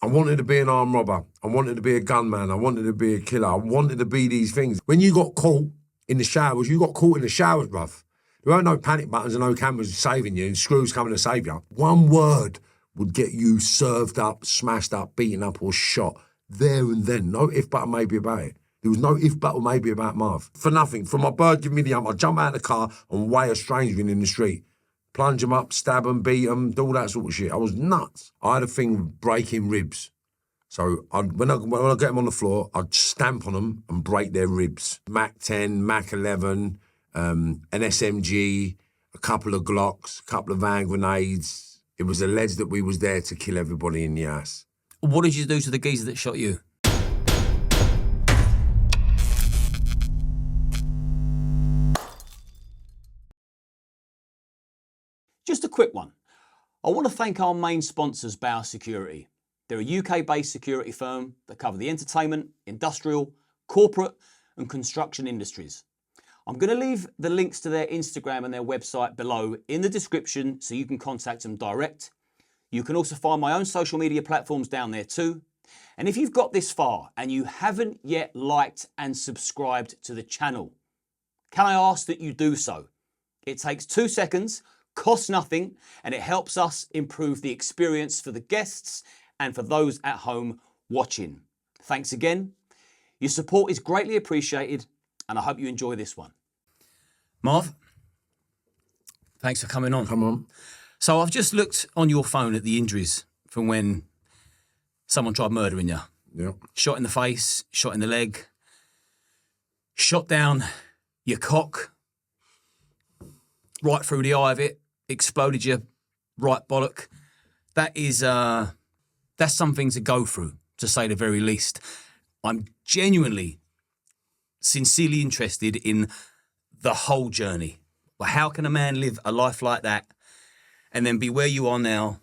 I wanted to be an armed robber. I wanted to be a gunman. I wanted to be a killer. I wanted to be these things. When you got caught in the showers, you got caught in the showers, bruv. There weren't no panic buttons and no cameras saving you and screws coming to save you. One word would get you served up, smashed up, beaten up or shot there and then. No if, but, or maybe about it. There was no if, but, or maybe about Marv. For nothing. For my bird giving me the I'd jump out of the car and weigh a stranger in the street. Plunge them up, stab them, beat them, do all that sort of shit. I was nuts. I had a thing with breaking ribs. So when I get them on the floor, I'd stamp on them and break their ribs. Mac 10, Mac 11, an SMG, a couple of Glocks, a couple of hand grenades. It was alleged that we was there to kill everybody in the house. What did you do to the geezer that shot you? Just a quick one. I want to thank our main sponsors, Bauer Security. They're a UK-based security firm that cover the entertainment, industrial, corporate and construction industries. I'm going to leave the links to their Instagram and their website below in the description so you can contact them direct. You can also find my own social media platforms down there too. And if you've got this far and you haven't yet liked and subscribed to the channel, can I ask that you do so? It takes 2 seconds, costs nothing, and it helps us improve the experience for the guests and for those at home watching. Thanks again. Your support is greatly appreciated, and I hope you enjoy this one. Marv, thanks for coming on. Come on. So I've just looked on your phone at the injuries from when someone tried murdering you. Yeah. Shot in the face, shot in the leg, shot down your cock, right through the eye of it, exploded your right bollock. That is, that's something to go through, to say the very least. I'm genuinely, sincerely interested in the whole journey. But how can a man live a life like that and then be where you are now,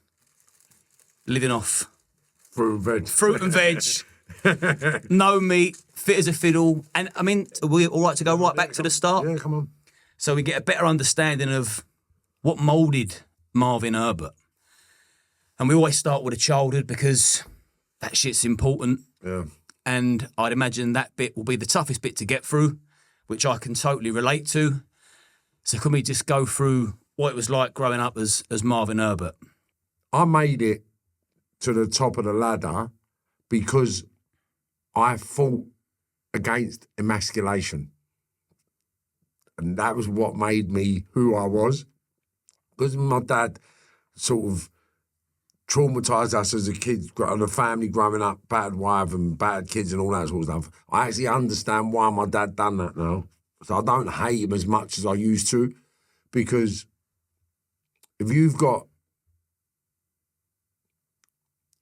living off fruit and veg, no meat, fit as a fiddle? And I mean, are we all right to go right back to the start? Yeah, come on. So we get a better understanding of what moulded Marvin Herbert. And we always start with a childhood because that shit's important. Yeah. And I'd imagine that bit will be the toughest bit to get through, which I can totally relate to. So can we just go through what it was like growing up as Marvin Herbert? I made it to the top of the ladder because I fought against emasculation. And that was what made me who I was. Because my dad sort of traumatised us as a kid, and a family growing up, bad wife and bad kids and all that sort of stuff. I actually understand why my dad done that now. So I don't hate him as much as I used to, because if you've got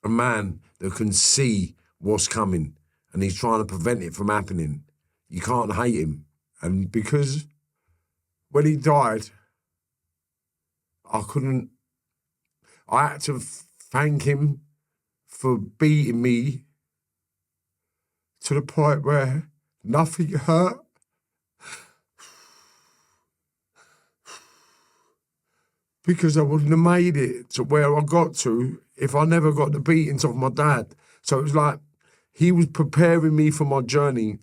a man that can see what's coming and he's trying to prevent it from happening, you can't hate him. And because when he died, I had to thank him for beating me to the point where nothing hurt. Because I wouldn't have made it to where I got to if I never got the beatings of my dad. So it was like he was preparing me for my journey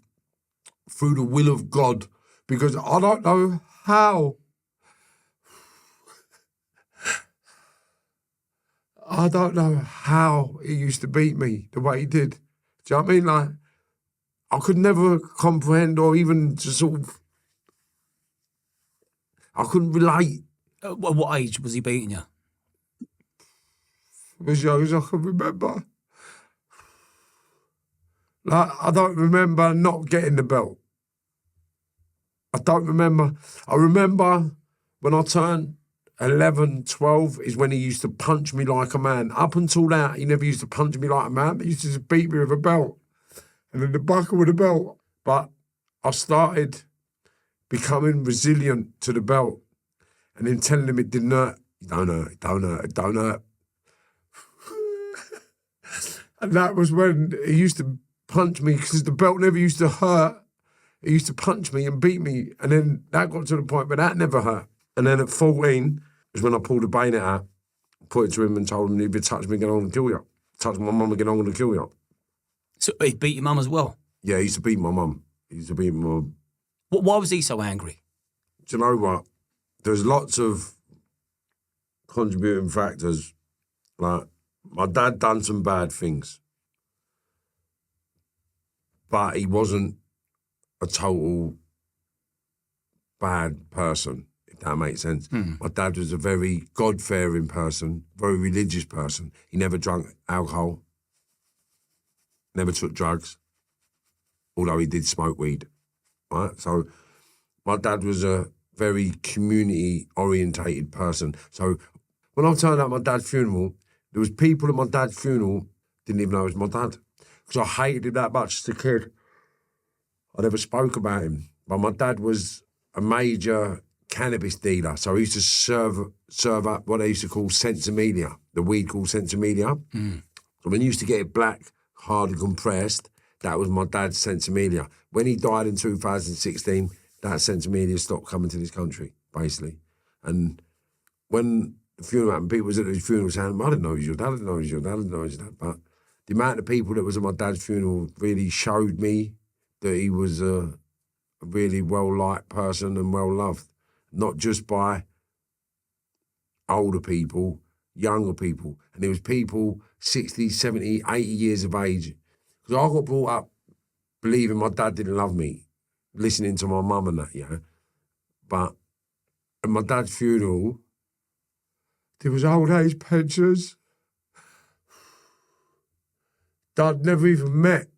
through the will of God, because I don't know how. I don't know how he used to beat me the way he did. Do you know what I mean? Like, I could never comprehend or even just sort of, I couldn't relate. What age was he beating you? As young as I can remember. Like, I don't remember not getting the belt. I don't remember. I remember when I turned 11, 12 is when he used to punch me like a man. Up until that, he never used to punch me like a man. He used to just beat me with a belt and then the buckle with a belt. But I started becoming resilient to the belt and then telling him it didn't hurt. It don't hurt, it don't hurt, it don't hurt. And that was when he used to punch me, because the belt never used to hurt. He used to punch me and beat me. And then that got to the point where that never hurt. And then at 14 was when I pulled the bayonet out, put it to him and told him, if you touch me, I'm going to kill you. touch my mum again, I'm going to kill you. So he beat your mum as well? Yeah, he used to beat my mum. He used to beat my mum. Why was he so angry? Do you know what? There's lots of contributing factors. Like, my dad done some bad things, but he wasn't a total bad person, if that makes sense. My dad was a very God-fearing person, very religious person. He never drank alcohol, never took drugs, although he did smoke weed, right? So my dad was a very community-orientated person. So when I turned up at my dad's funeral, there was people at my dad's funeral didn't even know it was my dad, because I hated him that much as a kid. I never spoke about him. But my dad was a major cannabis dealer, so he used to serve up what they used to call sensimedia, the weed called sensimedia. So when you used to get it black, hard and compressed, that was my dad's sensimedia. When he died in 2016, that sensimedia stopped coming to this country, basically. And when the funeral happened, people was at his funeral saying, I didn't know it was your dad, I didn't know it was your dad, I didn't know it was your dad. But the amount of people that was at my dad's funeral really showed me that he was a really well-liked person and well-loved, not just by older people, younger people. And there was people 60, 70, 80 years of age. Because I got brought up believing my dad didn't love me, listening to my mum and that, yeah. But at my dad's funeral, there was old age pensioners that I'd never even met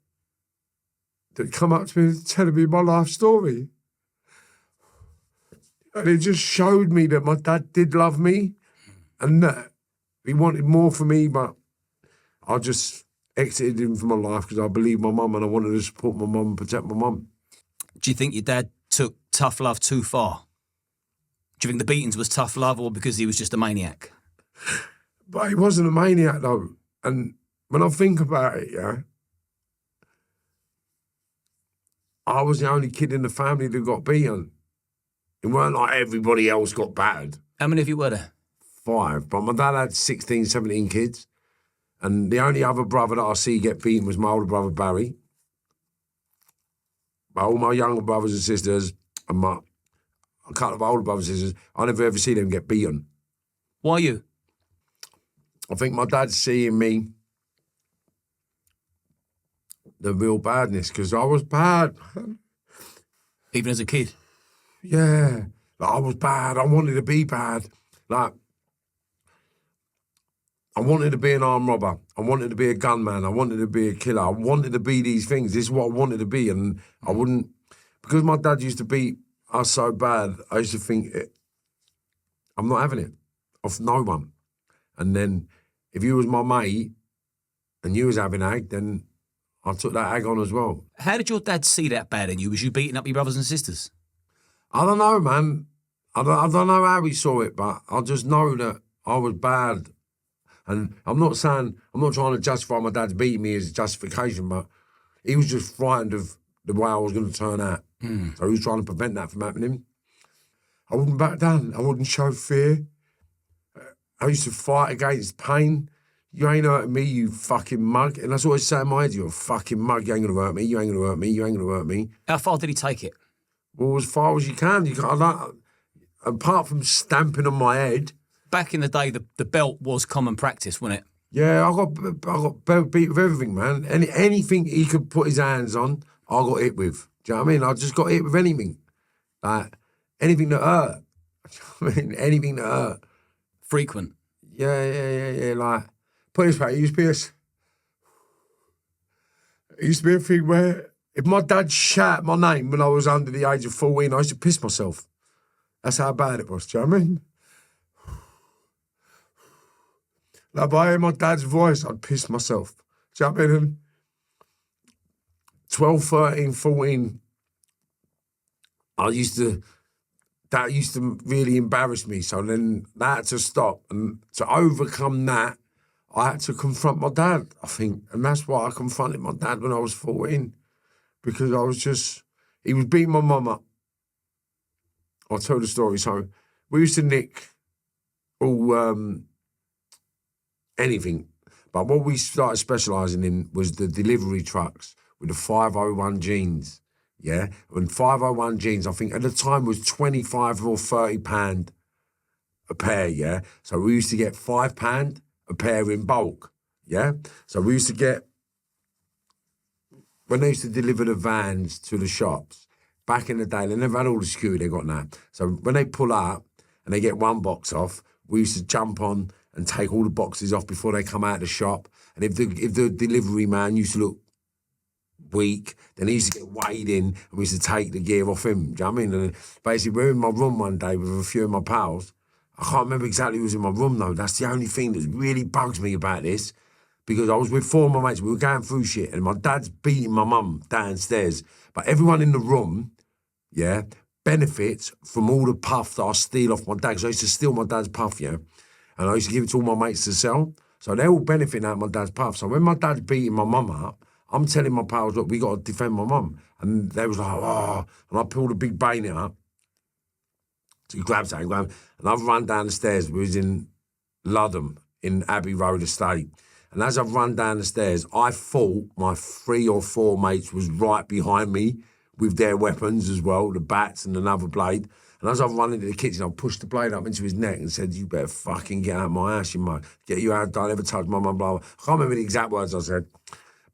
that come up to me telling me my life story. And it just showed me that my dad did love me and that he wanted more for me, but I just exited him from my life because I believed my mum and I wanted to support my mum and protect my mum. Do you think your dad took tough love too far? Do you think the beatings was tough love or because he was just a maniac? But he wasn't a maniac though. And when I think about it, yeah, I was the only kid in the family that got beaten. It weren't like everybody else got battered. How many of you were there? 5. But my dad had 16, 17 kids. And the only other brother that I see get beaten was my older brother, Barry. But all my younger brothers and sisters and a couple of older brothers and sisters, I never ever see them get beaten. Why you? I think my dad's seeing me the real badness, because I was bad. Even as a kid? Yeah, like I was bad. I wanted to be bad. Like, I wanted to be an armed robber. I wanted to be a gunman. I wanted to be a killer. I wanted to be these things. This is what I wanted to be. And I wouldn't, because my dad used to beat us so bad, I used to think, I'm not having it off no one. And then if you was my mate and you was having ag, then I took that ag on as well. How did your dad see that bad in you? Was you beating up your brothers and sisters? I don't know, man. I don't know how he saw it, but I just know that I was bad. And I'm not trying to justify my dad's beating me as justification, but he was just frightened of the way I was going to turn out. So he was trying to prevent that from happening. I wouldn't back down. I wouldn't show fear. I used to fight against pain. You ain't hurting me, you fucking mug. And that's what I say in my head. You're a fucking mug. You ain't going to hurt me. You ain't going to hurt me. You ain't going to hurt me. How far did he take it? Well, as far as you can. Apart from stamping on my head. Back in the day, the belt was common practice, wasn't it? Yeah, I got beat with everything, man. Anything he could put his hands on, I got hit with. Do you know what I mean? I just got hit with anything. Like, anything that hurt. I mean, anything that hurt. Frequent. Yeah. Like, put it this way, it used to be a thing where if my dad shouted my name when I was under the age of 14, I used to piss myself. That's how bad it was, do you know what I mean? Like, by hearing my dad's voice, I'd piss myself. Do you know what I mean? And 12, 13, 14, that used to really embarrass me. So then that had to stop. And to overcome that, I had to confront my dad, I think. And that's why I confronted my dad when I was 14. Because he was beating my mum up. I'll tell the story. So we used to nick all anything. But what we started specialising in was the delivery trucks with the 501 jeans, yeah? And 501 jeans, I think at the time was 25 or 30 pound a pair, yeah? So we used to get £5 a pair in bulk, yeah? So we used to get, when they used to deliver the vans to the shops, back in the day, they never had all the security they got now. So when they pull up and they get one box off, we used to jump on and take all the boxes off before they come out of the shop. And if the delivery man used to look weak, then he used to get weighed in and we used to take the gear off him. Do you know what I mean? And basically, we were in my room one day with a few of my pals. I can't remember exactly who was in my room, though. That's the only thing that really bugs me about this, because I was with 4 of my mates. We were going through shit, and my dad's beating my mum downstairs. But everyone in the room, yeah, benefits from all the puff that I steal off my dad. Because I used to steal my dad's puff, yeah, and I used to give it to all my mates to sell. So they're all benefiting out of my dad's puff. So when my dad's beating my mum up, I'm telling my pals, look, we got to defend my mum. And they was like, oh, and I pulled a big bayonet up. So he grabs that, and I've run down the stairs. We was in Ludham, in Abbey Road Estate. And as I've run down the stairs, I thought my 3 or 4 mates was right behind me with their weapons as well, the bats and another blade. And as I've run into the kitchen, I pushed the blade up into his neck and said, you better fucking get out of my ass, you mug. Get you out, don't ever touch my mum, blah, blah. I can't remember the exact words I said,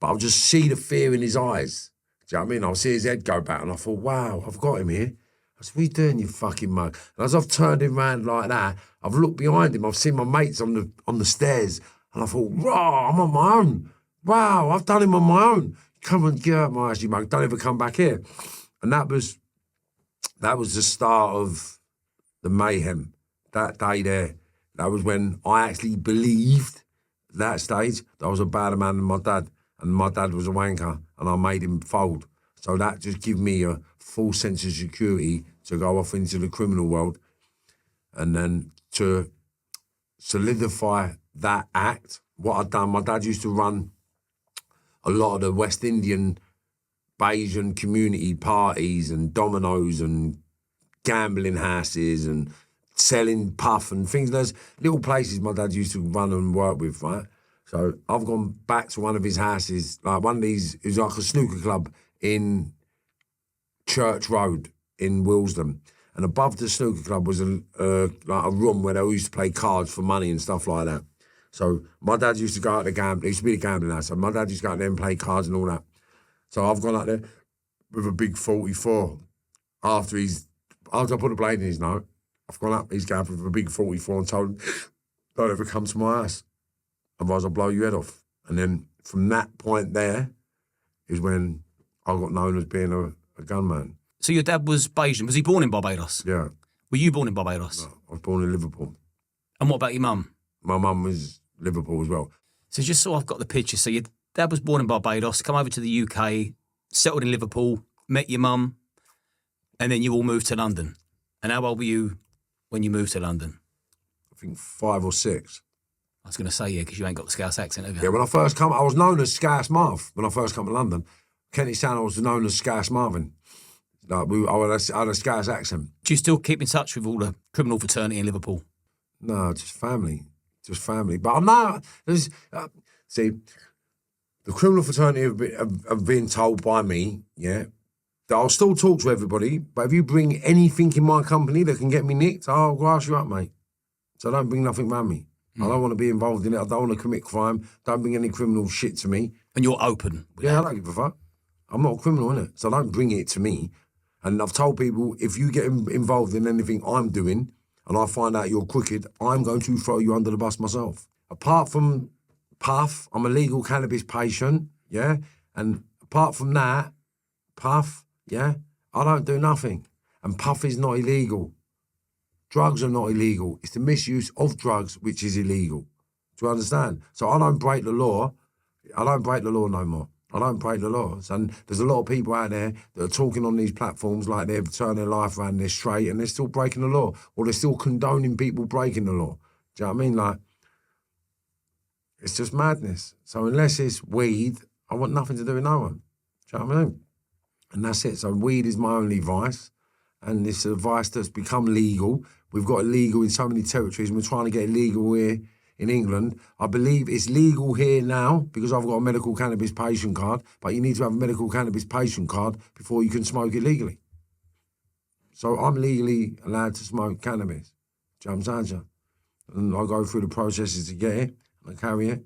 but I'll just see the fear in his eyes. Do you know what I mean? I'll see his head go back and I thought, wow, I've got him here. I said, what are you doing, you fucking mug? And as I've turned him round like that, I've looked behind him. I've seen my mates on the stairs. And I thought, raw, I'm on my own. Wow, I've done him on my own. Come and get out my ass, you mug. Don't ever come back here. And that was the start of the mayhem. That day there, that was when I actually believed at that stage that I was a better man than my dad. And my dad was a wanker, and I made him fold. So that just gave me a full sense of security to go off into the criminal world, and then to solidify that act. What I'd done, my dad used to run a lot of the West Indian Bayesian community parties and dominoes and gambling houses and selling puff and things. There's little places my dad used to run and work with, right? So I've gone back to one of his houses, like one of these, it was like a snooker club in Church Road in Willesden. And above the snooker club was like a room where they used to play cards for money and stuff like that. So my dad used to go out to gamble. It used to be the gambling house. So my dad used to go out there and play cards and all that. So I've gone out there with a big 44. After I put a blade in his nose, I've gone up his gaff with a big 44 and told him, don't ever come to my house. Otherwise I'll blow your head off. And then from that point there is when I got known as being a gunman. So your dad was Bayesian. Was he born in Barbados? Yeah. Were you born in Barbados? No, I was born in Liverpool. And what about your mum? My mum was Liverpool as well. So just so I've got the picture. So your dad was born in Barbados, come over to the UK, settled in Liverpool, met your mum, and then you all moved to London. And how old were you when you moved to London? I think 5 or 6. I was going to say, yeah, because you ain't got the Scouse accent, have you? Yeah, when I first come, I was known as Scouse Marv. When I first come to London, Kenny Santa was known as Scouse Marvin. Like I had a Scouse accent. Do you still keep in touch with all the criminal fraternity in Liverpool? No, just family. Just family. But I'm not, see, the criminal fraternity have been told by me, yeah, that I'll still talk to everybody, but if you bring anything in my company that can get me nicked, I'll grass you up, mate. So don't bring nothing around me. I don't want to be involved in it. I don't want to commit crime. Don't bring any criminal shit to me. And you're open with Yeah, that? I don't give a fuck. I'm not a criminal, innit? So don't bring it to me. And I've told people, if you get involved in anything I'm doing and I find out you're crooked, I'm going to throw you under the bus myself. Apart from Puff, I'm a legal cannabis patient, yeah? And apart from that, Puff, yeah, I don't do nothing. And Puff is not illegal. Drugs are not illegal. It's the misuse of drugs which is illegal. Do you understand? So I don't break the law. I don't break the law no more. I don't break the laws. And there's a lot of people out there that are talking on these platforms like they've turned their life around, they're straight, and they're still breaking the law. Or they're still condoning people breaking the law. Do you know what I mean? Like, it's just madness. So unless it's weed, I want nothing to do with no one. Do you know what I mean? And that's it. So weed is my only vice. And it's a vice that's become legal. We've got it legal in so many territories, and we're trying to get it legal here in England. I believe it's legal here now because I've got a medical cannabis patient card, but you need to have a medical cannabis patient card before you can smoke it legally. So I'm legally allowed to smoke cannabis. Do you know what I'm saying? And I go through the processes to get it, and I carry it.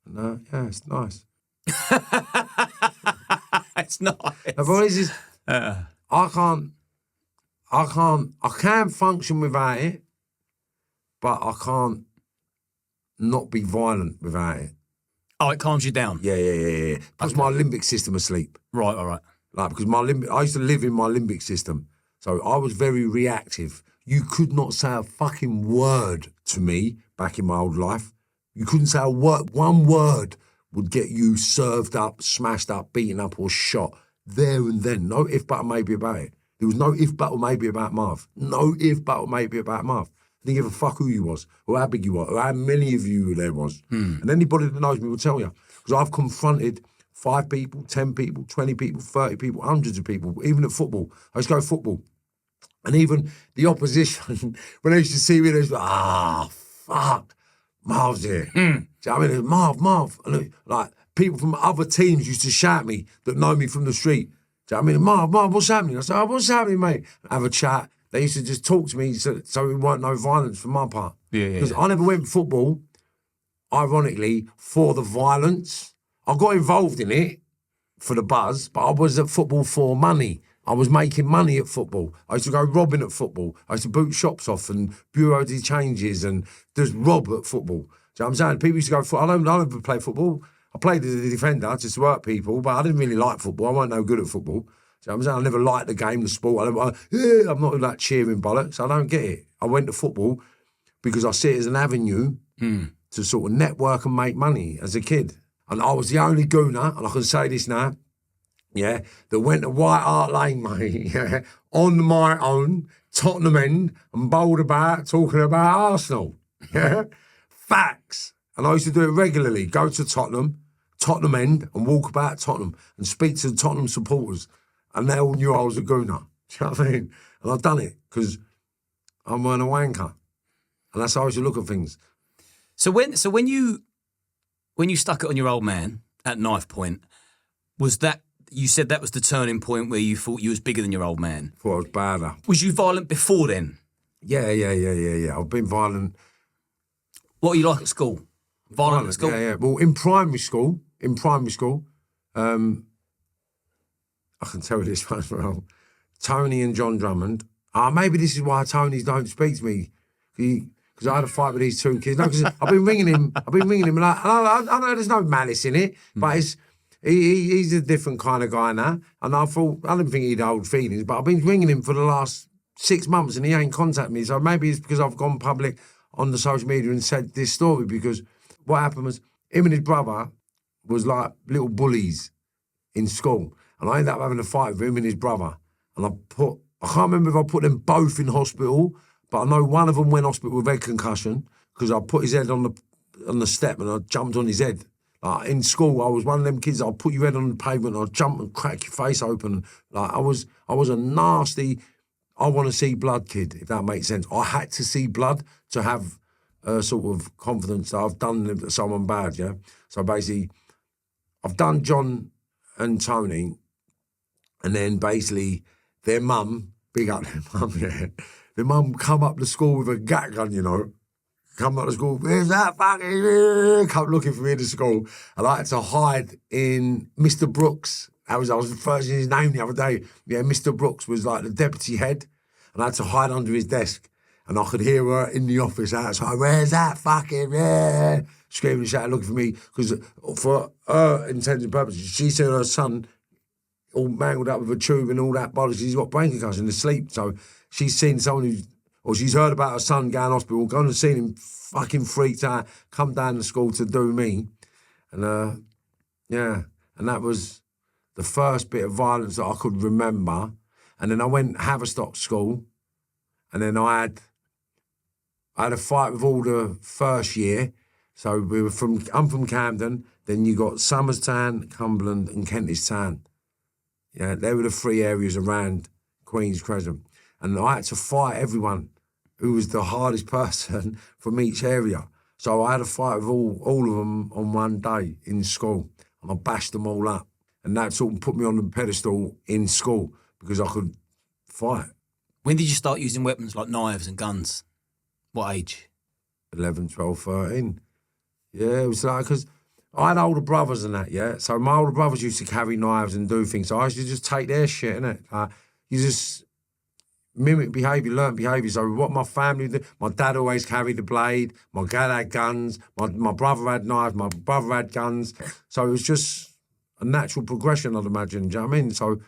And yeah, it's nice. It's nice. The voice is, I can function without it, but I can't not be violent without it. Oh, it calms you down? Yeah. Puts my limbic system asleep. Right, all right. Like, because I used to live in my limbic system. So I was very reactive. You could not say a fucking word to me back in my old life. You couldn't say a word. One word would get you served up, smashed up, beaten up, or shot there and then. No if, but, or maybe about it. There was no if, but, or maybe about Marv. No if, but, or maybe about Marv. I didn't give a fuck who you was, or how big you were, or how many of you there was. And anybody that knows me will tell you. Because I've confronted 5 people, 10 people, 20 people, 30 people, hundreds of people, even at football. I used to go football. And even the opposition, when they used to see me, they was like, fuck, Marv's here. Do you know what I mean? Marv. And like, people from other teams used to shout at me that know me from the street. Do you know what I mean? Marv, what's happening? I said, what's happening, mate? Have a chat. They used to just talk to me so it weren't no violence from my part. Because I never went football, ironically, for the violence. I got involved in it for the buzz, but I was at football for money. I was making money at football. I used to go robbing at football. I used to boot shops off and bureau de changes and just rob at football. Do you know what I'm saying? People used to go, I don't ever play football. I played as a defender just to hurt people, but I didn't really like football. I wasn't no good at football. So I'm saying I never liked the game, the sport. I'm not like cheering bollocks. I don't get it. I went to football because I see it as an avenue to sort of network and make money as a kid. And I was the only gooner, and I can say this now, that went to White Hart Lane, mate, on my own, Tottenham end, and bowled about talking about Arsenal. Facts. And I used to do it regularly. Go to Tottenham end, and walk about Tottenham and speak to the Tottenham supporters. And they all knew I was a gooner. Do you know what I mean? And I've done it because I'm a wanker. And that's how I used to look at things. So when you stuck it on your old man at knife point, was that, you said that was the turning point where you thought you was bigger than your old man? Thought I was badder. Was you violent before then? Yeah. I've been violent. What are you like at school? Violent at school? Yeah. Well, in primary school, I can tell you this one as well. Tony and John Drummond. Maybe this is why Tony's don't speak to me. Because I had a fight with these 2 kids. No, because I've been ringing him. And I know there's no malice in it, but he's a different kind of guy now. And I didn't think he'd hold feelings, but I've been ringing him for the last 6 months and he ain't contacted me. So maybe it's because I've gone public on the social media and said this story, because what happened was him and his brother was like little bullies in school. And I ended up having a fight with him and his brother. And I can't remember if I put them both in hospital, but I know one of them went hospital with head concussion because I put his head on the step and I jumped on his head. Like in school, I was one of them kids, I'll put your head on the pavement, I'll jump and crack your face open. Like I was a nasty, I want to see blood kid, if that makes sense. I had to see blood to have a sort of confidence that I've done someone bad, yeah? So basically, I've done John and Tony, and then basically their mum, big up their mum, yeah. Their mum come up to school with a gat gun, you know. Come up to school, where's that fucking... Come looking for me in the school. And I had to hide in Mr. Brooks. I was first in his name the other day. Yeah, Mr. Brooks was like the deputy head. And I had to hide under his desk. And I could hear her in the office outside, where's that fucking... Yeah? Screaming and shouting, looking for me. Because for her intents and purposes, she said her son all mangled up with a tube and all that bollocks. He's got brain concussion and asleep. So she's seen someone she's heard about her son going to hospital, gone and seen him fucking freaked out, come down to school to do me. And and that was the first bit of violence that I could remember. And then I went Haverstock School, and then I had a fight with all the first year. So I'm from Camden, then you got Somers Town, Cumberland and Kentish Town. Yeah, they were the 3 areas around Queen's Crescent. And I had to fight everyone who was the hardest person from each area. So I had a fight with all of them on one day in school, and I bashed them all up. And that sort of put me on the pedestal in school because I could fight. When did you start using weapons like knives and guns? What age? 11, 12, 13. Yeah, it was like, because I had older brothers and that, yeah? So my older brothers used to carry knives and do things. So I used to just take their shit, innit? You just mimic behaviour, learn behaviour. So what my family did, my dad always carried the blade, my dad had guns, my brother had knives, my brother had guns. So it was just a natural progression, I'd imagine, do you know what I mean? So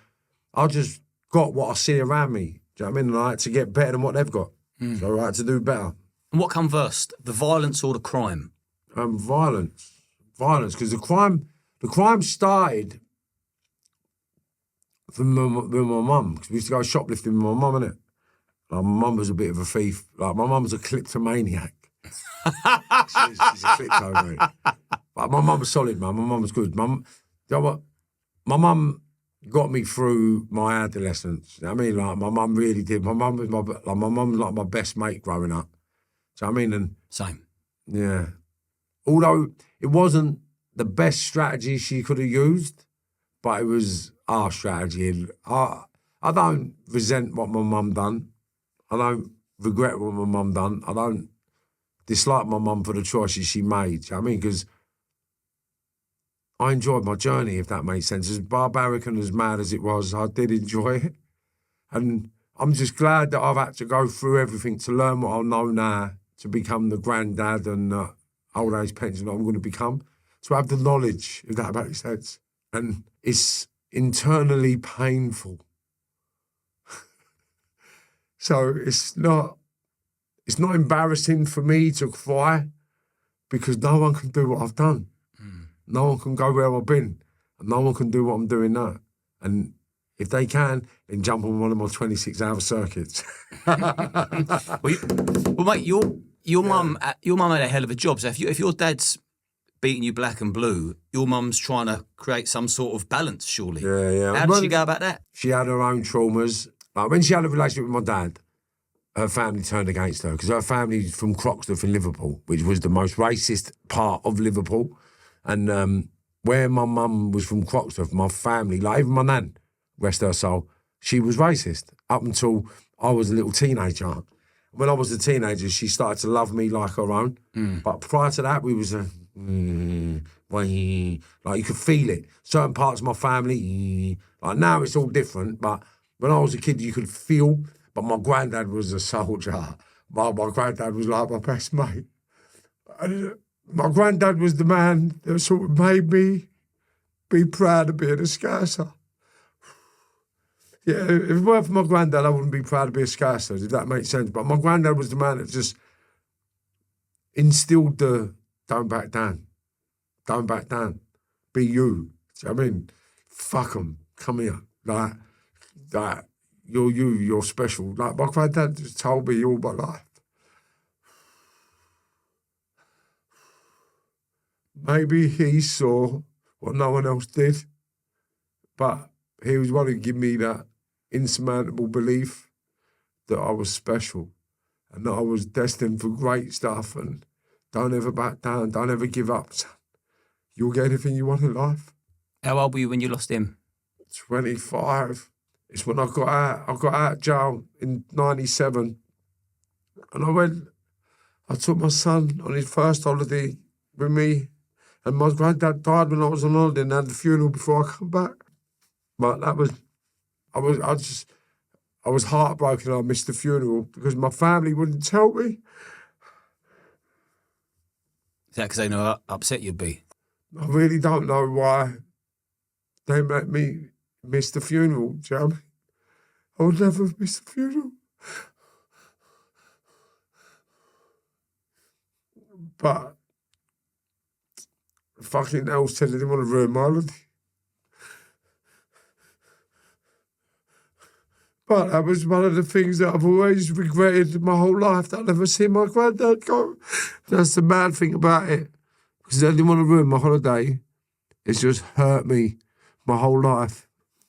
I just got what I see around me, do you know what I mean? And I had to get better than what they've got. So I had to do better. And what come first, the violence or the crime? Violence, because the crime started with my mum, because we used to go shoplifting with my mum, innit? Like, my mum was a bit of a thief. Like, my mum was a kleptomaniac. she's a kleptomaniac. But my mum was solid, man. My mum was good. You know what? My mum got me through my adolescence. You know what I mean? Like, my mum really did. My mum was like my best mate growing up. Do you know what I mean? And Same. yeah. Although it wasn't the best strategy she could have used, but it was our strategy. And I don't resent what my mum done. I don't regret what my mum done. I don't dislike my mum for the choices she made. Do you know what I mean? Because I enjoyed my journey, if that makes sense. As barbaric and as mad as it was, I did enjoy it. And I'm just glad that I've had to go through everything to learn what I know now, to become the granddad and old age pension that I'm going to become, to have the knowledge, if that makes sense. And it's internally painful. So it's not embarrassing for me to cry because no one can do what I've done. No one can go where I've been, and no one can do what I'm doing now. And if they can, then jump on one of my 26-hour circuits. Well, mate, your mum had a hell of a job. So if your dad's beating you black and blue, your mum's trying to create some sort of balance, surely. Yeah. How did she go about that? She had her own traumas. Like, when she had a relationship with my dad, her family turned against her because her family's from Croxteth in Liverpool, which was the most racist part of Liverpool. And where my mum was from Croxteth, my family, like even my nan, rest her soul, she was racist up until I was a little teenager. When I was a teenager, she started to love me like her own. But prior to that, we was like you could feel it. Certain parts of my family, like now it's all different, but when I was a kid, you could feel. But my granddad was a soldier. My granddad was like my best mate. And my granddad was the man that sort of made me be proud of being a Scouser. Yeah, if it weren't for my granddad, I wouldn't be proud to be a Scouser, if that makes sense. But my granddad was the man that just instilled the don't back down. Don't back down. Be you. Do you know what I mean? Fuck 'em. Come here. Like, you're you, you're special. Like, my granddad just told me all my life. Maybe he saw what no one else did, but he was wanting to give me that insurmountable belief that I was special and that I was destined for great stuff. And don't ever back down, don't ever give up, son. You'll get anything you want in life. How old were you when you lost him? 25. It's when I got out. I got out of jail in 97. And I took my son on his first holiday with me. And my granddad died when I was on holiday and had the funeral before I come back. But I was heartbroken I missed the funeral because my family wouldn't tell me. Is that because they know how upset you'd be? I really don't know why they let me miss the funeral, do you know what I mean? I would never miss the funeral. But fucking hell said they didn't want to ruin my holiday. But that was one of the things that I've always regretted my whole life, that I never seen my granddad go. That's the bad thing about it. Because they didn't want to ruin my holiday. It's just hurt me my whole life.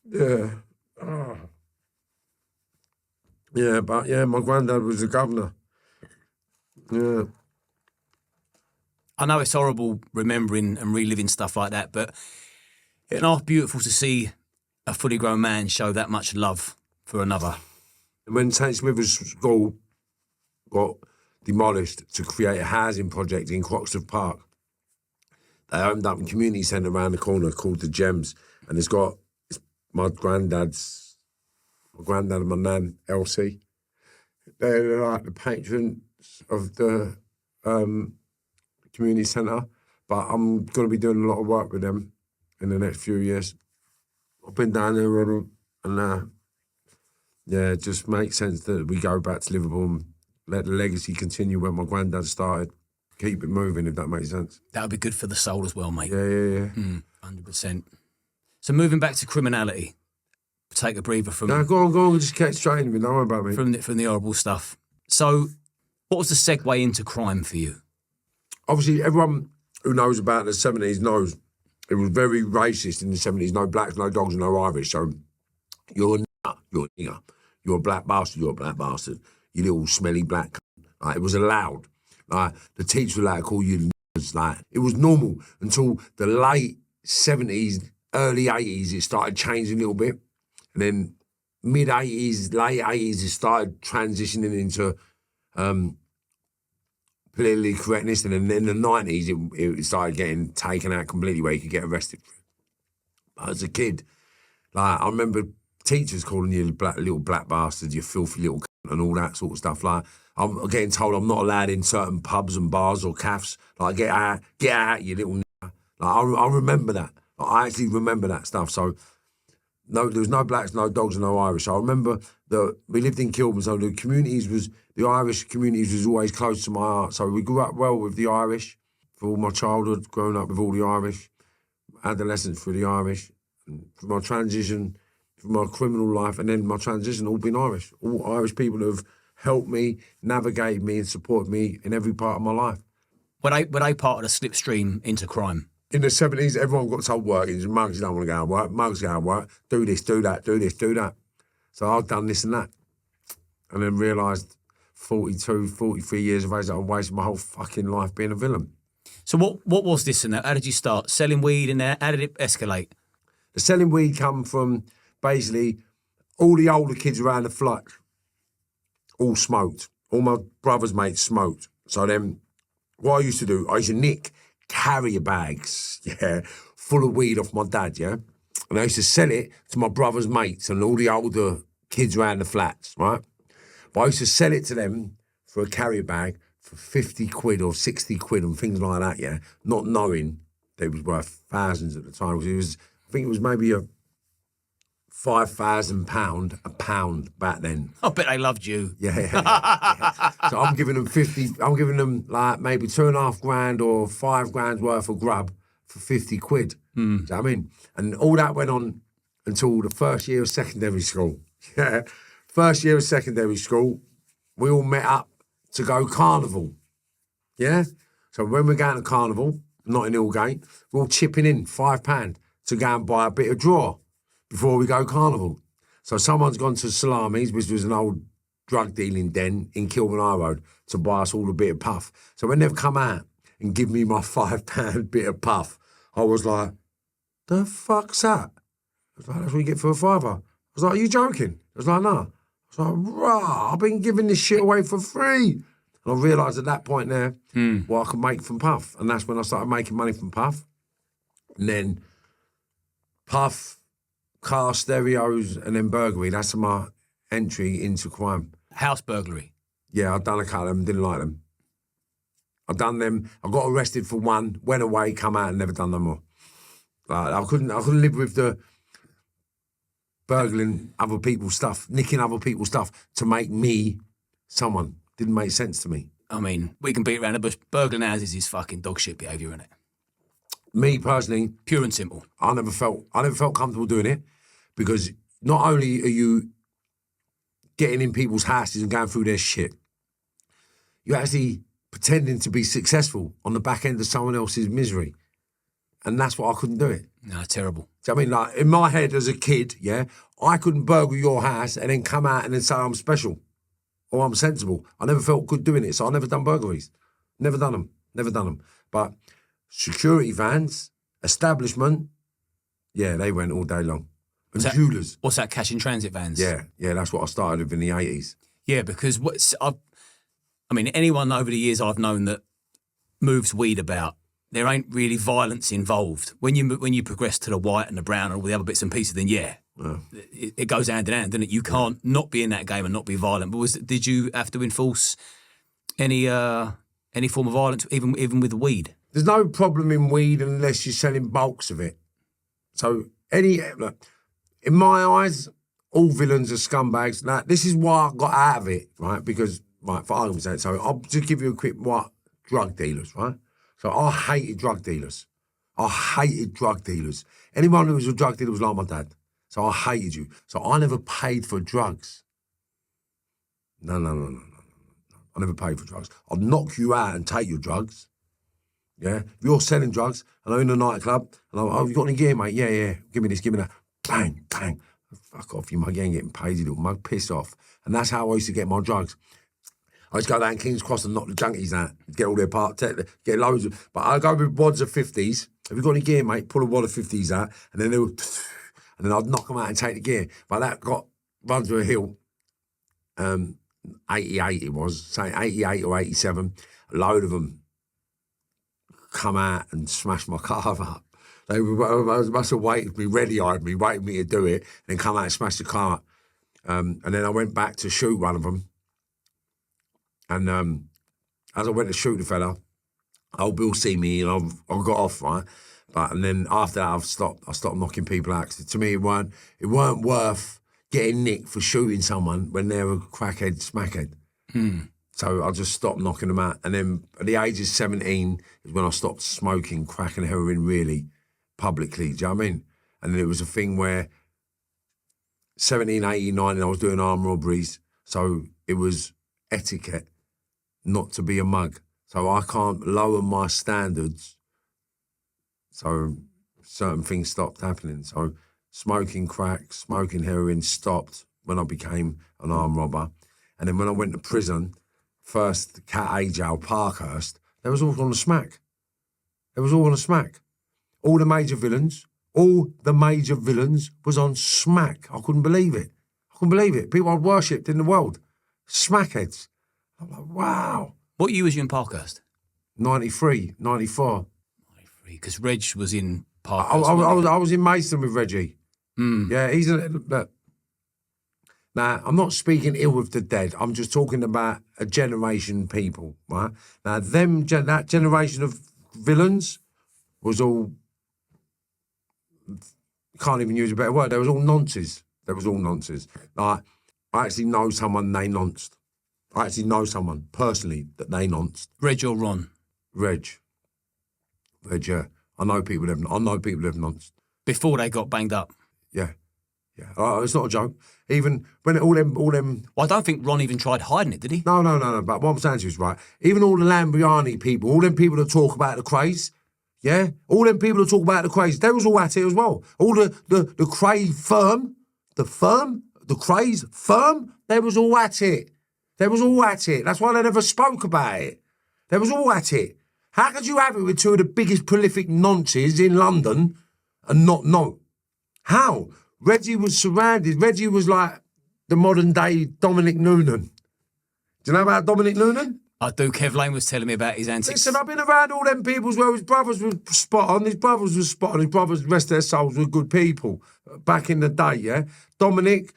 Yeah. Oh. Yeah, but yeah, my granddad was the governor. Yeah. I know it's horrible remembering and reliving stuff like that, but it's not beautiful to see a fully grown man show that much love for another. And when St Smithers School got demolished to create a housing project in Croxteth Park, they opened up a community centre around the corner called the Gems, and it's my granddad and my nan, Elsie. They're like the patrons of the community centre, but I'm going to be doing a lot of work with them in the next few years. I've been down there already, and it just makes sense that we go back to Liverpool and let the legacy continue where my granddad started. Keep it moving, if that makes sense. That would be good for the soul as well, mate. Yeah. 100%. So moving back to criminality, take a breather from... No, go on, just get straight into me, don't worry about me. From the horrible stuff. So what was the segue into crime for you? Obviously, everyone who knows about the 70s knows it was very racist in the 70s. No blacks, no dogs, no Irish. So you're a nigger. You're a black bastard, you little smelly black cunt. Like, it was allowed. Like, the teachers were allowed to call you niggers. Like, it was normal until the late 70s, early 80s, it started changing a little bit. And then mid-80s, late 80s, it started transitioning into politically correctness. And then in the 90s, it started getting taken out completely where you could get arrested for it. But as a kid, like, I remember teachers calling you little black bastard, you filthy little cunt, and all that sort of stuff. Like, I'm getting told I'm not allowed in certain pubs and bars or cafes. Like, get out, you little nigger. Like, I remember that. Like, I actually remember that stuff. So, no, there was no blacks, no dogs, and no Irish. I remember that we lived in Kilburn, so the Irish communities was always close to my heart. So we grew up well with the Irish for all my childhood, growing up with all the Irish, adolescence for the Irish, and for my transition, for my criminal life, and then my transition, all been Irish. All Irish people who have helped me, navigated me, and supported me in every part of my life. Were they part of the slipstream into crime? In the 70s, everyone got told working. Mugs don't want to go and work. Mugs go and work. Do this, do that, do this, do that. So I've done this and that. And then realised 42, 43 years of age that I've wasted my whole fucking life being a villain. So what was this and that? How did you start? Selling weed in there? How did it escalate? The selling weed come from basically all the older kids around the flat all smoked. All my brother's mates smoked. So then what I used to do, I used to nick carrier bags, full of weed off my dad, and I used to sell it to my brother's mates and all the older kids around the flats, right? But I used to sell it to them for a carrier bag for 50 quid or 60 quid and things like that, not knowing they was worth thousands at the time. I think it was maybe a £5,000 a pound back then. I bet they loved you. Yeah. So I'm giving them like maybe 2.5 grand or 5 grand's worth of grub for 50 quid. Do you know what I mean? And all that went on until the first year of secondary school. Yeah. First year of secondary school, we all met up to go carnival. Yeah? So when we're going to carnival, not in Ilgate, we're all chipping in £5 to go and buy a bit of draw before we go carnival. So someone's gone to Salami's, which was an old drug dealing den in Kilburn High Road, to buy us all a bit of puff. So when they've come out and give me my £5 bit of puff, I was like, the fuck's that? I was like, that's what you get for a fiver. I was like, are you joking? I was like, no. I was like, rah, I've been giving this shit away for free. And I realised at that point there what I could make from puff. And that's when I started making money from puff. And then puff, car stereos, and then burglary. That's my entry into crime. House burglary? Yeah, I've done a couple of them, didn't like them. I've done them, I got arrested for one, went away, come out and never done no more. Like, I couldn't live with the burgling other people's stuff, nicking other people's stuff to make me someone. Didn't make sense to me. I mean, we can beat around the bush. Burgling houses is fucking dog shit behaviour, isn't it? Me personally, pure and simple. I never felt comfortable doing it, because not only are you getting in people's houses and going through their shit, you're actually pretending to be successful on the back end of someone else's misery. And that's what I couldn't do it. No, terrible. So, I mean, like, in my head as a kid, I couldn't burgle your house and then come out and then say I'm special or I'm sensible. I never felt good doing it, so I never done burglaries. Never done them. But security vans, establishment, yeah, they went all day long. And jewellers. What's that, cash in transit vans? Yeah, that's what I started with in the 80s. Yeah, because anyone over the years I've known that moves weed about, there ain't really violence involved. When you progress to the white and the brown and all the other bits and pieces, then it goes hand in hand, doesn't it? You can't not be in that game and not be violent. But did you have to enforce any form of violence, even with the weed? There's no problem in weed unless you're selling bulks of it. So in my eyes, all villains are scumbags. Now, this is why I got out of it, right? Because, right, for argument's sake, so I'll just give you a quick drug dealers, right? So I hated drug dealers. Anyone who was a drug dealer was like my dad. So I hated you. So I never paid for drugs. No. I never paid for drugs. I'll knock you out and take your drugs. Yeah? If you're selling drugs and I'm in a nightclub and oh, you got any gear, mate? Yeah. Give me this, give me that. Bang. Fuck off, you mug. You ain't getting paid, you little mug. Piss off. And that's how I used to get my drugs. I used to go down King's Cross and knock the junkies out, get all their parts, get loads of. But I go with wads of 50s. Have you got any gear, mate? Pull a wad of 50s out, and then and then I'd knock them out and take the gear. But that got run to a hill. 88 it was, say 88 or 87. A load of them come out and smash my car up. They must have waited me, ready-eyed me, waited me to do it, and then come out and smash the car up. And then I went back to shoot one of them. And as I went to shoot the fella, old Bill see me and I got off, right? And then after that, I stopped knocking people out. 'Cause to me, it weren't worth getting nicked for shooting someone when they're a crackhead, smackhead. So I just stopped knocking them out. And then at the age of 17 is when I stopped smoking crack and heroin really publicly. Do you know what I mean? And then it was a thing where 17, 18, 19, I was doing armed robberies. So it was etiquette not to be a mug. So I can't lower my standards. So certain things stopped happening. So smoking crack, smoking heroin stopped when I became an armed robber. And then when I went to prison, first Cat A jail, Parkhurst, they was all on the smack. All the major villains was on smack. I couldn't believe it. People I'd worshipped in the world. Smackheads. I'm like, wow. What year was you in Parkhurst? 93, 94. 93, because Reg was in Parkhurst. I was in Mason with Reggie. Yeah, he's look. Now, I'm not speaking ill of the dead. I'm just talking about a generation people, right? Now, that generation of villains was all, can't even use a better word, they was all nonces. Like, I actually know someone they nonced. I actually know someone personally that they nonced. Reg or Ron? Reg, yeah. I know people that have nonced. Before they got banged up? Yeah. It's not a joke. Even when all them. Well, I don't think Ron even tried hiding it, did he? No. But what I'm saying to you is right. Even all the Lambriani people, all them people that talk about the craze, yeah, all them people that talk about the craze, they was all at it as well. All the craze firm, the craze firm, they was all at it. That's why they never spoke about it. They was all at it. How could you have it with two of the biggest prolific nonces in London and not know? How? Reggie was surrounded. Reggie was like the modern day Dominic Noonan. Do you know about Dominic Noonan? I do. Kev Lane was telling me about his antics. Listen, I've been around all them peoples where his brothers were spot on. His brothers, the rest of their souls were good people back in the day, yeah? Dominic,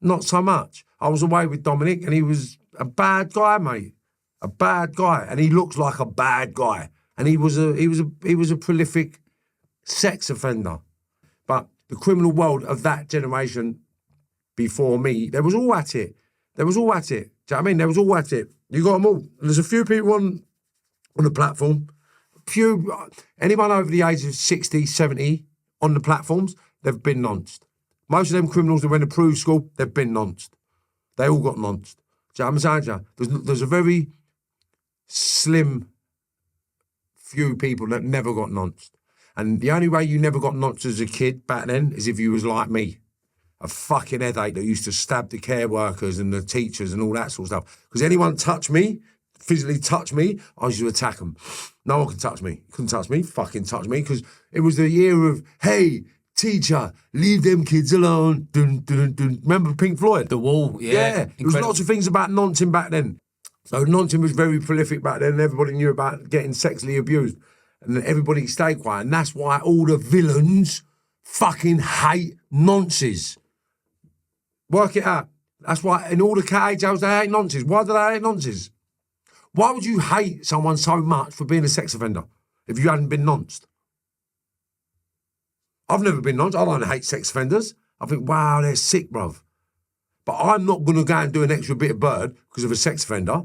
not so much. I was away with Dominic and he was a bad guy, mate. A bad guy. And he looks like a bad guy. And he was a prolific sex offender. But the criminal world of that generation before me, they was all at it. Do you know what I mean? They was all at it. You got them all. There's a few people on the platform. Anyone over the age of 60, 70 on the platforms, they've been nonced. Most of them criminals that went to prove school, they've been nonced. They all got nonced. Do you know what I'm saying to you? There's a very slim few people that never got nonced. And the only way you never got nonced as a kid back then is if you was like me. A fucking headache that used to stab the care workers and the teachers and all that sort of stuff. Because anyone touched me, physically touch me, I used to attack them. No one could touch me. Couldn't touch me, fucking touch me, because it was the year of, hey, teacher, leave them kids alone. Dun, dun, dun. Remember Pink Floyd? The Wall, yeah. Yeah, there was lots of things about nonsense back then. So nonsense was very prolific back then, and everybody knew about getting sexually abused. And everybody stayed quiet, and that's why all the villains fucking hate nonsense. Work it out. That's why in all the cat jails they hate nonsense. Why do they hate nonsense? Why would you hate someone so much for being a sex offender if you hadn't been nonced? I've never been nonced. I don't hate sex offenders. I think, wow, they're sick, bruv. But I'm not going to go and do an extra bit of bird because of a sex offender.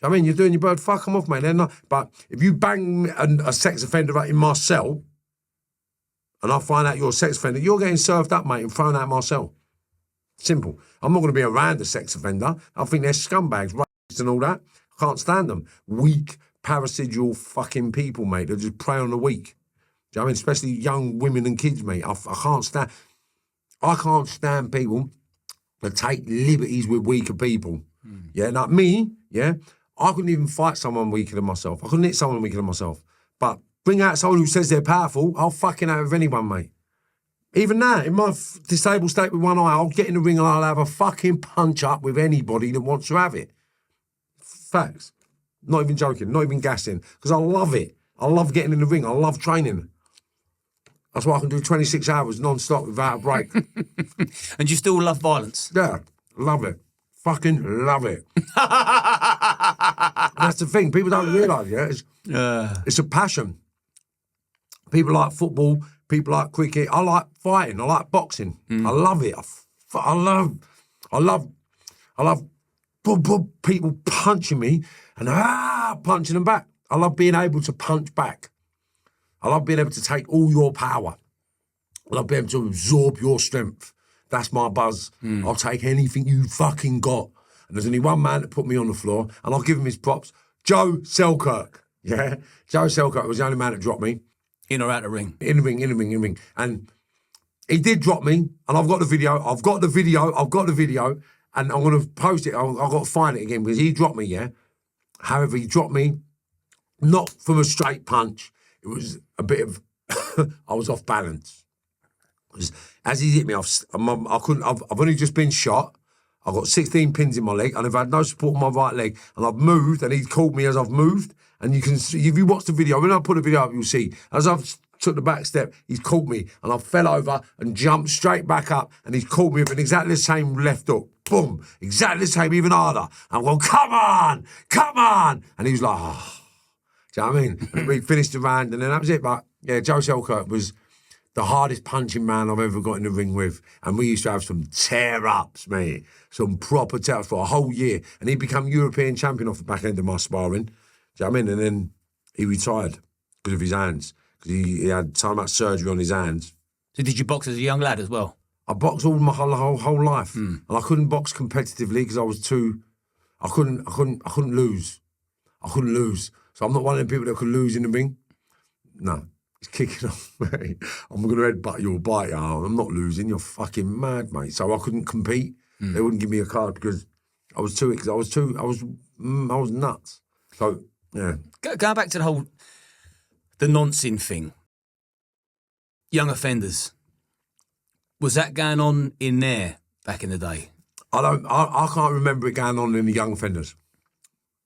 I mean, you're doing your bird, fuck them off, mate. They're not. But if you bang a sex offender out in my cell and I find out you're a sex offender, you're getting served up, mate, and thrown out my cell. Simple. I'm not going to be around a sex offender. I think they're scumbags, rapists and all that. I can't stand them. Weak, parasitical fucking people, mate. They just prey on the weak. Do you know what I mean? Especially young women and kids, mate. I can't stand people that take liberties with weaker people. Yeah, like me, yeah, I couldn't even fight someone weaker than myself. I couldn't hit someone weaker than myself. But bring out someone who says they're powerful, I'll fucking out with anyone, mate. Even now, in my disabled state with one eye, I'll get in the ring and I'll have a fucking punch up with anybody that wants to have it. Facts. Not even joking, not even gassing, because I love it. I love getting in the ring. I love training. That's why I can do 26 hours non-stop without a break. And you still love violence? Yeah, love it. Fucking love it. That's the thing. People don't realise, it's a passion. People like football. People like cricket. I like fighting. I like boxing. I love it. I love people punching me and punching them back. I love being able to punch back. I love being able to take all your power. I love being able to absorb your strength. That's my buzz. I'll take anything you fucking got. And there's only one man that put me on the floor, and I'll give him his props. Joe Selkirk. Yeah? Joe Selkirk was the only man that dropped me. In or out the ring? In the ring. And he did drop me, and I've got the video, and I'm going to post it. I've got to find it again, because he dropped me, yeah? However, he dropped me not from a straight punch. It was a bit of, I was off balance. As he hit me, I've only just been shot. I've got 16 pins in my leg, and I've had no support on my right leg, and I've moved, and he's caught me as I've moved. And you can see, if you watch the video, when I put the video up, you'll see, as I've took the back step, he's caught me, and I fell over and jumped straight back up, and he's caught me with exactly the same left hook. Boom. Exactly the same, even harder. I'm going, come on. And he was like, oh. Do you know what I mean? And we finished the round, and then that was it. But yeah, Joe Selkirk was the hardest punching man I've ever got in the ring with. And we used to have some tear-ups, mate. Some proper tear-ups for a whole year. And he became European champion off the back end of my sparring. Do you know what I mean? And then he retired because of his hands. Because he had so much surgery on his hands. So did you box as a young lad as well? I boxed all my whole life. And I couldn't box competitively because I was too... I couldn't lose. I couldn't lose. So I'm not one of them people that could lose in the ring. No. It's kicking off, mate. I'm going to headbutt you or bite you. I'm not losing. You're fucking mad, mate. So I couldn't compete. They wouldn't give me a card because I was nuts. So, yeah. Going back to the nonsense thing. Young offenders. Was that going on in there back in the day? I can't remember it going on in the young offenders.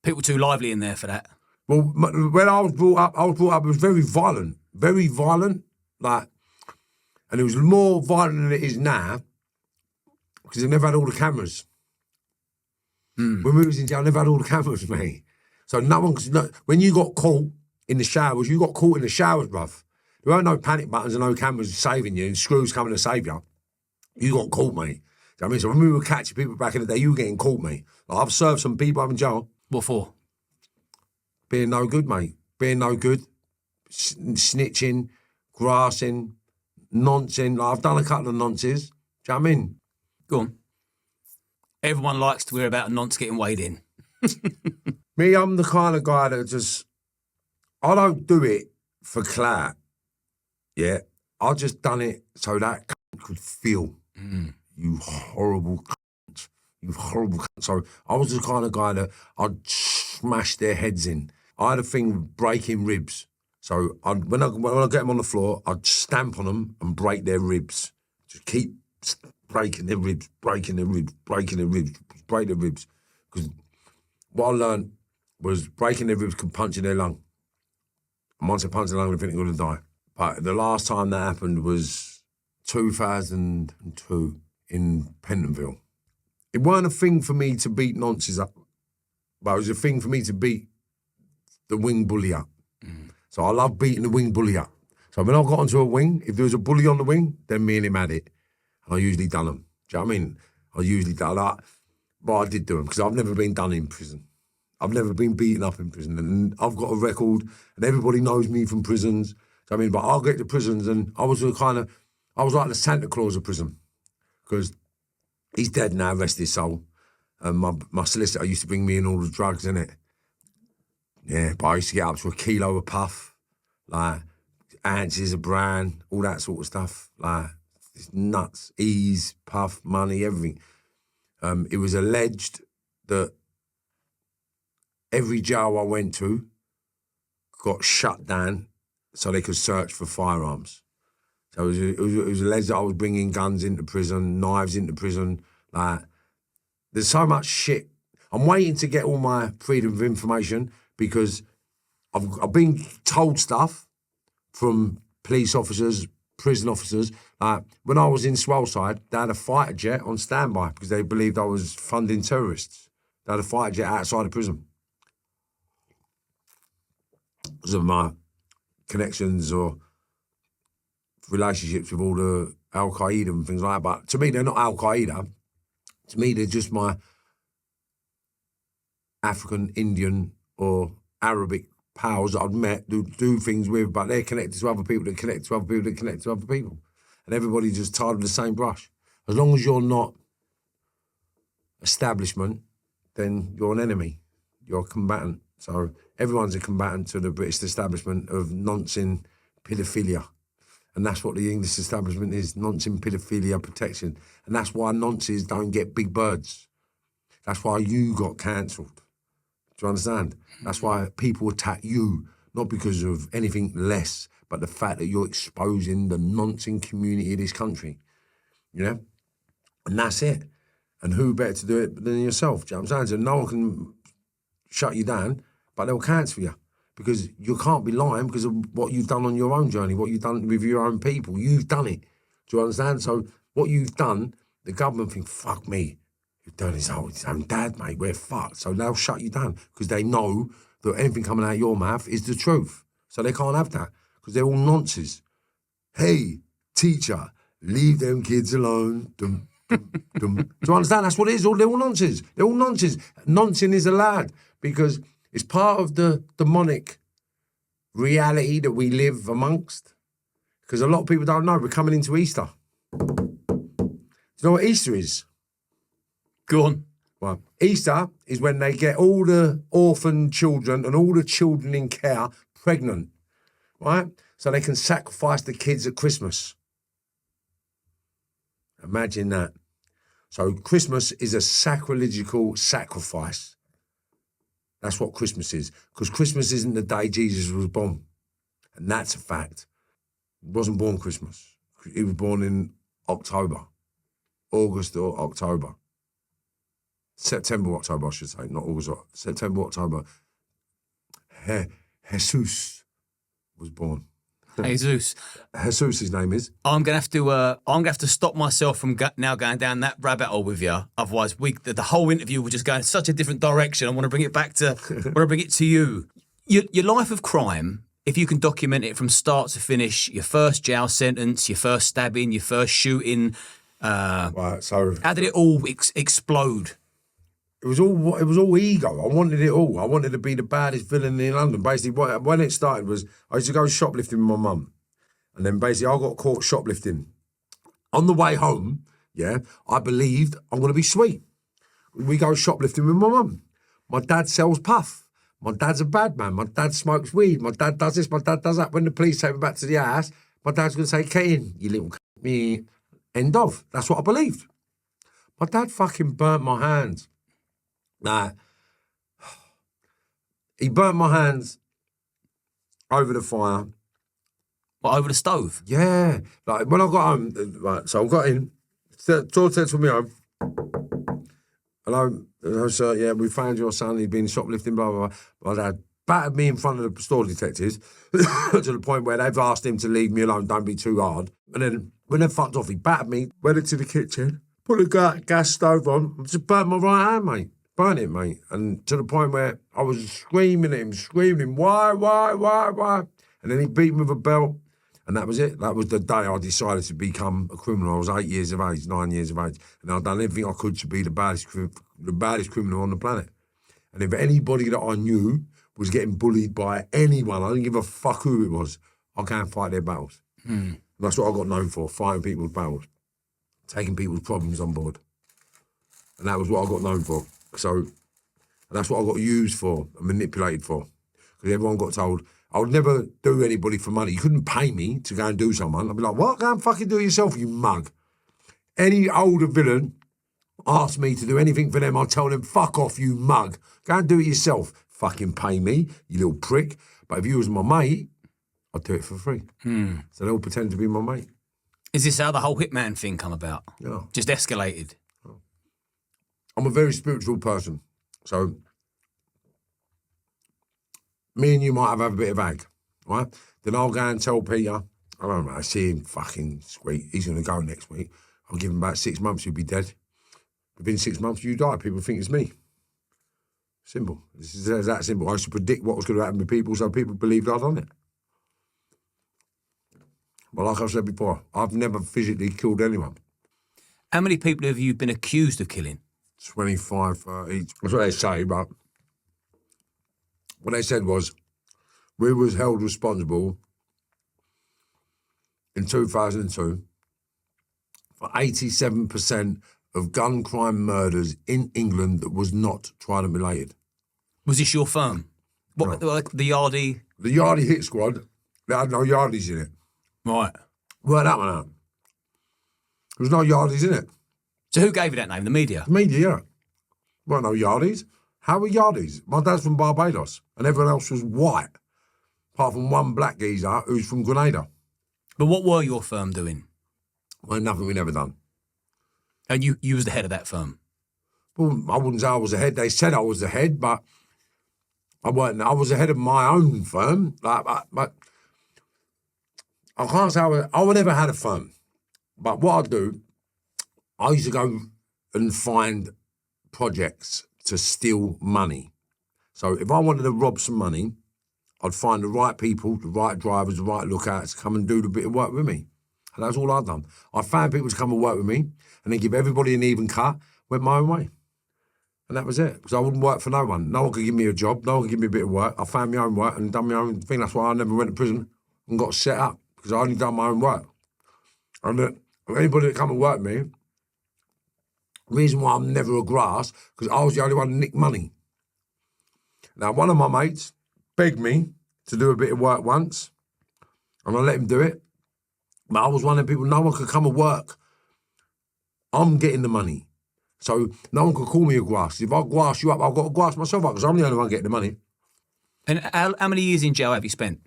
People too lively in there for that. Well, when I was brought up, it was very violent, like, and it was more violent than it is now because they never had all the cameras. When we was in jail, I never had all the cameras, mate. So when you got caught in the showers, bruv. There weren't no panic buttons and no cameras saving you and screws coming to save you. You got caught, mate. Do you know what I mean? So when we were catching people back in the day, you were getting caught, mate. Like, I've served some people up in jail. What for? Being no good, mate. Being no good. Snitching, grassing, nonsense. Like, I've done a couple of nonsenses. Do you know what I mean? Go on. Everyone likes to hear about a nonce getting weighed in. Me, I'm the kind of guy that I don't do it for clout. Yeah. I just done it so that could feel. You horrible cunt. You horrible cunt. So I was the kind of guy that I'd smash their heads in. I had a thing with breaking ribs. So when I get them on the floor, I'd stamp on them and break their ribs. Just keep breaking their ribs, breaking their ribs, breaking their ribs, break their ribs. Because what I learned was breaking their ribs could punch in their lung. And once I punched their lung, they think they're going to die. But the last time that happened was 2002 in Pentonville. It weren't a thing for me to beat nonces up, but it was a thing for me to beat the wing bully up. So I love beating the wing bully up. So when I got onto a wing, if there was a bully on the wing, then me and him had it. And I usually done them. Do you know what I mean? I usually done that. But I did do them because I've never been done in prison. I've never been beaten up in prison. And I've got a record and everybody knows me from prisons. So, I mean, but I'll get to prisons and I was like the Santa Claus of prison because he's dead now, rest his soul. And my solicitor used to bring me in all the drugs, innit? Yeah, but I used to get up to 1 kilo of puff, like ounces of bran, all that sort of stuff. Like, it's nuts, ease, puff, money, everything. It was alleged that every jail I went to got shut down so they could search for firearms. So it was alleged that I was bringing guns into prison, knives into prison. Like, there's so much shit. I'm waiting to get all my freedom of information because I've been told stuff from police officers, prison officers. Like, when I was in Swellside, they had a fighter jet on standby because they believed I was funding terrorists. They had a fighter jet outside of prison because of my connections or relationships with all the Al-Qaeda and things like that. But to me, they're not Al-Qaeda. To me, they're just my African, Indian or Arabic pals that I've met, do things with, but they're connected to other people that connect to other people that connect to other people. And everybody's just tied with the same brush. As long as you're not establishment, then you're an enemy. You're a combatant. So everyone's a combatant to the British establishment of nonsense paedophilia. And that's what the English establishment is, nonsense paedophilia protection. And that's why nonces don't get big birds. That's why you got cancelled. Do you understand? That's why people attack you, not because of anything less, but the fact that you're exposing the nonsense community of this country. You know? And that's it. And who better to do it than yourself? Do you know what I'm saying? So no one can shut you down, but they'll cancel you. Because you can't be lying because of what you've done on your own journey, what you've done with your own people. You've done it. Do you understand? So what you've done, the government think, fuck me. You've done his own dad, mate. We're fucked. So they'll shut you down because they know that anything coming out of your mouth is the truth. So they can't have that because they're all nonsense. Hey, teacher, leave them kids alone. Dum, dum, dum. Do you understand? That's what it is. They're all nonsense. They're all nonsense. Nonsense is allowed because it's part of the demonic reality that we live amongst. Because a lot of people don't know we're coming into Easter. Do you know what Easter is? Go on. Well, Easter is when they get all the orphan children and all the children in care pregnant, right? So they can sacrifice the kids at Christmas. Imagine that. So Christmas is a sacrilegical sacrifice. That's what Christmas is. Because Christmas isn't the day Jesus was born. And that's a fact. He wasn't born Christmas. He was born in October. August or October. September, October, I should say. Not August, September, October. Jesus was born. Jesus. Jesus, his name is. I'm gonna have to stop myself from now going down that rabbit hole with you. Otherwise, the whole interview will just go in such a different direction. I want to bring it back to, you. Your life of crime. If you can document it from start to finish, your first jail sentence, your first stabbing, your first shooting. Right. So how did it all explode? It was all ego. I wanted it all. I wanted to be the baddest villain in London. Basically, when it started was I used to go shoplifting with my mum. And then basically I got caught shoplifting. On the way home, yeah, I believed I'm going to be sweet. We go shoplifting with my mum. My dad sells puff. My dad's a bad man. My dad smokes weed. My dad does this. My dad does that. When the police take me back to the house, my dad's going to say, "Get in, you little me." End of. That's what I believed. My dad fucking burnt my hands. Nah. He burnt my hands over the fire. What, over the stove? Yeah. Like, when I got home, right, so I got in, door said to me home, hello, sir, yeah, we found your son, he'd been shoplifting, blah, blah, blah. My dad battered me in front of the store detectives to the point where they've asked him to leave me alone, don't be too hard. And then when they fucked off, he battered me, went into the kitchen, put the gas stove on, just burnt my right hand, mate. Burnt it, mate. And to the point where I was screaming at him, why? And then he beat me with a belt. And that was it. That was the day I decided to become a criminal. I was 8 years of age, 9 years of age. And I'd done everything I could to be the baddest criminal on the planet. And if anybody that I knew was getting bullied by anyone, I didn't give a fuck who it was, I can't fight their battles. And that's what I got known for, fighting people's battles, taking people's problems on board. And that was what I got known for. So, and that's what I got used for and manipulated for. Because everyone got told, I would never do anybody for money. You couldn't pay me to go and do someone. I'd be like, what? Go and fucking do it yourself, you mug. Any older villain asked me to do anything for them, I'd tell them, fuck off, you mug. Go and do it yourself. Fucking pay me, you little prick. But if you was my mate, I'd do it for free. So they all pretend to be my mate. Is this how the whole hitman thing come about? Yeah. Just escalated? I'm a very spiritual person. So me and you might have a bit of ag, right? Then I'll go and tell Peter, I don't know, I see him fucking sweet. He's going to go next week. I'll give him about 6 months, he'll be dead. Within 6 months, you die. People think it's me. Simple. This is that simple. I used to predict what was going to happen to people, so people believed I'd done it. But like I said before, I've never physically killed anyone. How many people have you been accused of killing? 25, 30. That's what they say, but what they said was, we was held responsible in 2002 for 87% of gun crime murders in England that was not tried and related. Was this your firm? What, like the Yardie? The Yardie hit squad, they had no Yardies in it. Right. Work that one out. There was no Yardies in it. So who gave you that name? The media? The media, yeah. Weren't no Yardies. How were Yardies? My dad's from Barbados, and everyone else was white, apart from one black geezer who's from Grenada. But what were your firm doing? Well, nothing we never done. And you was the head of that firm? Well, I wouldn't say I was the head. They said I was the head, but I wasn't. I was the head of my own firm. But I can't say I never had a firm. But what I do, I used to go and find projects to steal money. So if I wanted to rob some money, I'd find the right people, the right drivers, the right lookouts to come and do the bit of work with me. And that's all I'd done. I found people to come and work with me and then give everybody an even cut, went my own way. And that was it. Because I wouldn't work for no one. No one could give me a job. No one could give me a bit of work. I found my own work and done my own thing. That's why I never went to prison and got set up, because I only done my own work. And anybody that come and work with me, the reason why I'm never a grass, because I was the only one to nick money. Now, one of my mates begged me to do a bit of work once, and I let him do it. But I was one of the people, no one could come and work. I'm getting the money. So no one could call me a grass. If I grass you up, I've got to grass myself up, because I'm the only one getting the money. And how many years in jail have you spent?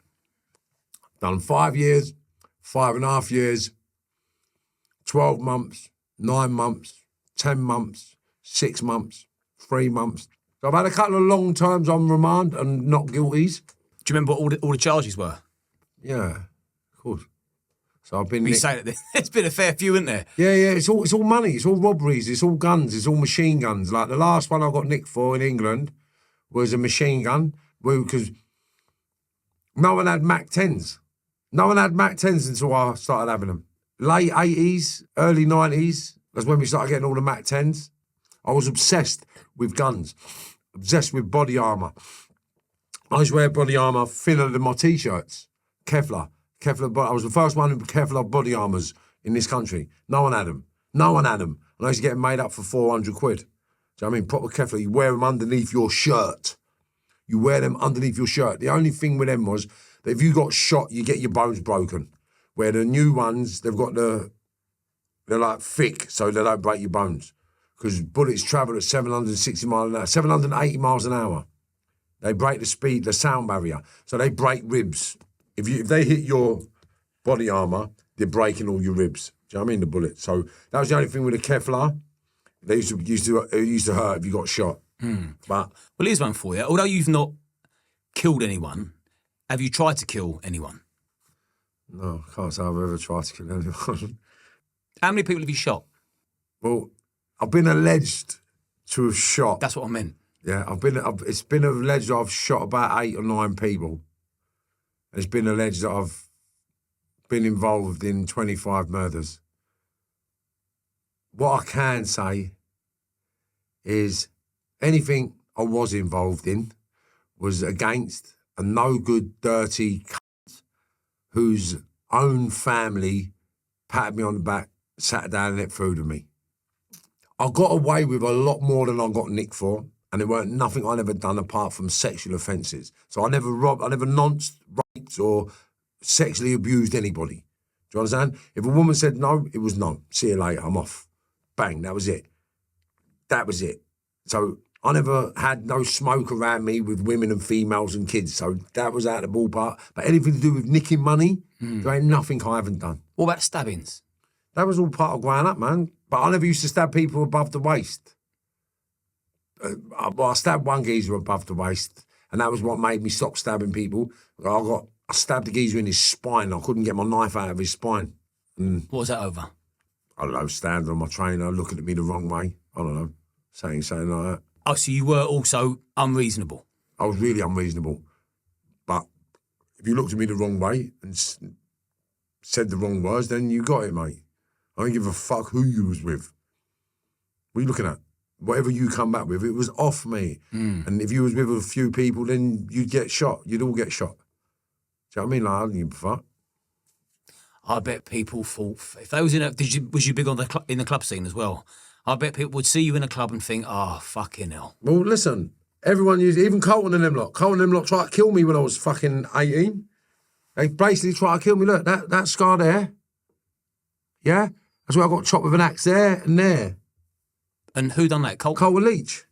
Done 5 years, 5.5 years, 12 months, 9 months, 10 months, 6 months, 3 months. So I've had a couple of long terms on remand and not guilties. Do you remember what all the charges were? Yeah, of course. So I've been... You say that there's been a fair few, isn't there? Yeah, it's all money, it's all robberies, it's all guns, it's all machine guns. Like the last one I got nicked for in England was a machine gun, because no one had Mac 10s. No one had Mac 10s until I started having them. Late 80s, early 90s, that's when we started getting all the Mac 10s. I was obsessed with guns, obsessed with body armour. I used to wear body armour thinner than my T-shirts. Kevlar. I was the first one with Kevlar body armours in this country. No one had them. And I used to get them made up for 400 quid. Do you know what I mean? Proper Kevlar. You wear them underneath your shirt. The only thing with them was that if you got shot, you get your bones broken. Where the new ones, they're like thick, so they don't break your bones. because bullets travel at 760 miles an hour, 780 miles an hour. They break the sound barrier. So they break ribs. If they hit your body armour, they're breaking all your ribs. Do you know what I mean? The bullet. So that was the only thing with the Kevlar. It used to hurt if you got shot. But Well, here's one for you. Although you've not killed anyone, have you tried to kill anyone? no, I can't say I've ever tried to kill anyone. How many people have you shot? Well, I've been alleged to have shot. That's what I meant. Yeah, it's been alleged that I've shot about 8 or 9 people. It's been alleged that I've been involved in 25 murders. What I can say is anything I was involved in was against a no good, dirty cunt whose own family patted me on the back, sat down and ate food with me. I got away with a lot more than I got nicked for, and there weren't nothing I never done apart from sexual offences. So I never robbed, I never nonced, raped or sexually abused anybody. Do you understand? If a woman said no, it was no. See you later, I'm off. Bang, that was it. That was it. So I never had no smoke around me with women and females and kids. So that was out of the ballpark. But anything to do with nicking money, there ain't nothing I haven't done. What about stabbings? That was all part of growing up, man. But I never used to stab people above the waist. I stabbed one geezer above the waist, and that was what made me stop stabbing people. I stabbed the geezer in his spine. I couldn't get my knife out of his spine. What was that over? I don't know, standing on my trainer, looking at me the wrong way. I don't know, saying like that. Oh, so you were also unreasonable? I was really unreasonable. But if you looked at me the wrong way and said the wrong words, then you got it, mate. I don't give a fuck who you was with. What are you looking at? Whatever you come back with, it was off me. And if you was with a few people, then you'd get shot. You'd all get shot. Do you know what I mean? Like, I don't give a fuck. I bet people thought, if they was was you big on in the club scene as well? I bet people would see you in a club and think, oh, fucking hell. Well, listen, everyone used, even Colton and them lot. Colton and them lot tried to kill me when I was fucking 18. They basically tried to kill me. Look, that scar there. Yeah? That's where I got chopped with an axe there and there. And who done that? Colton Leach.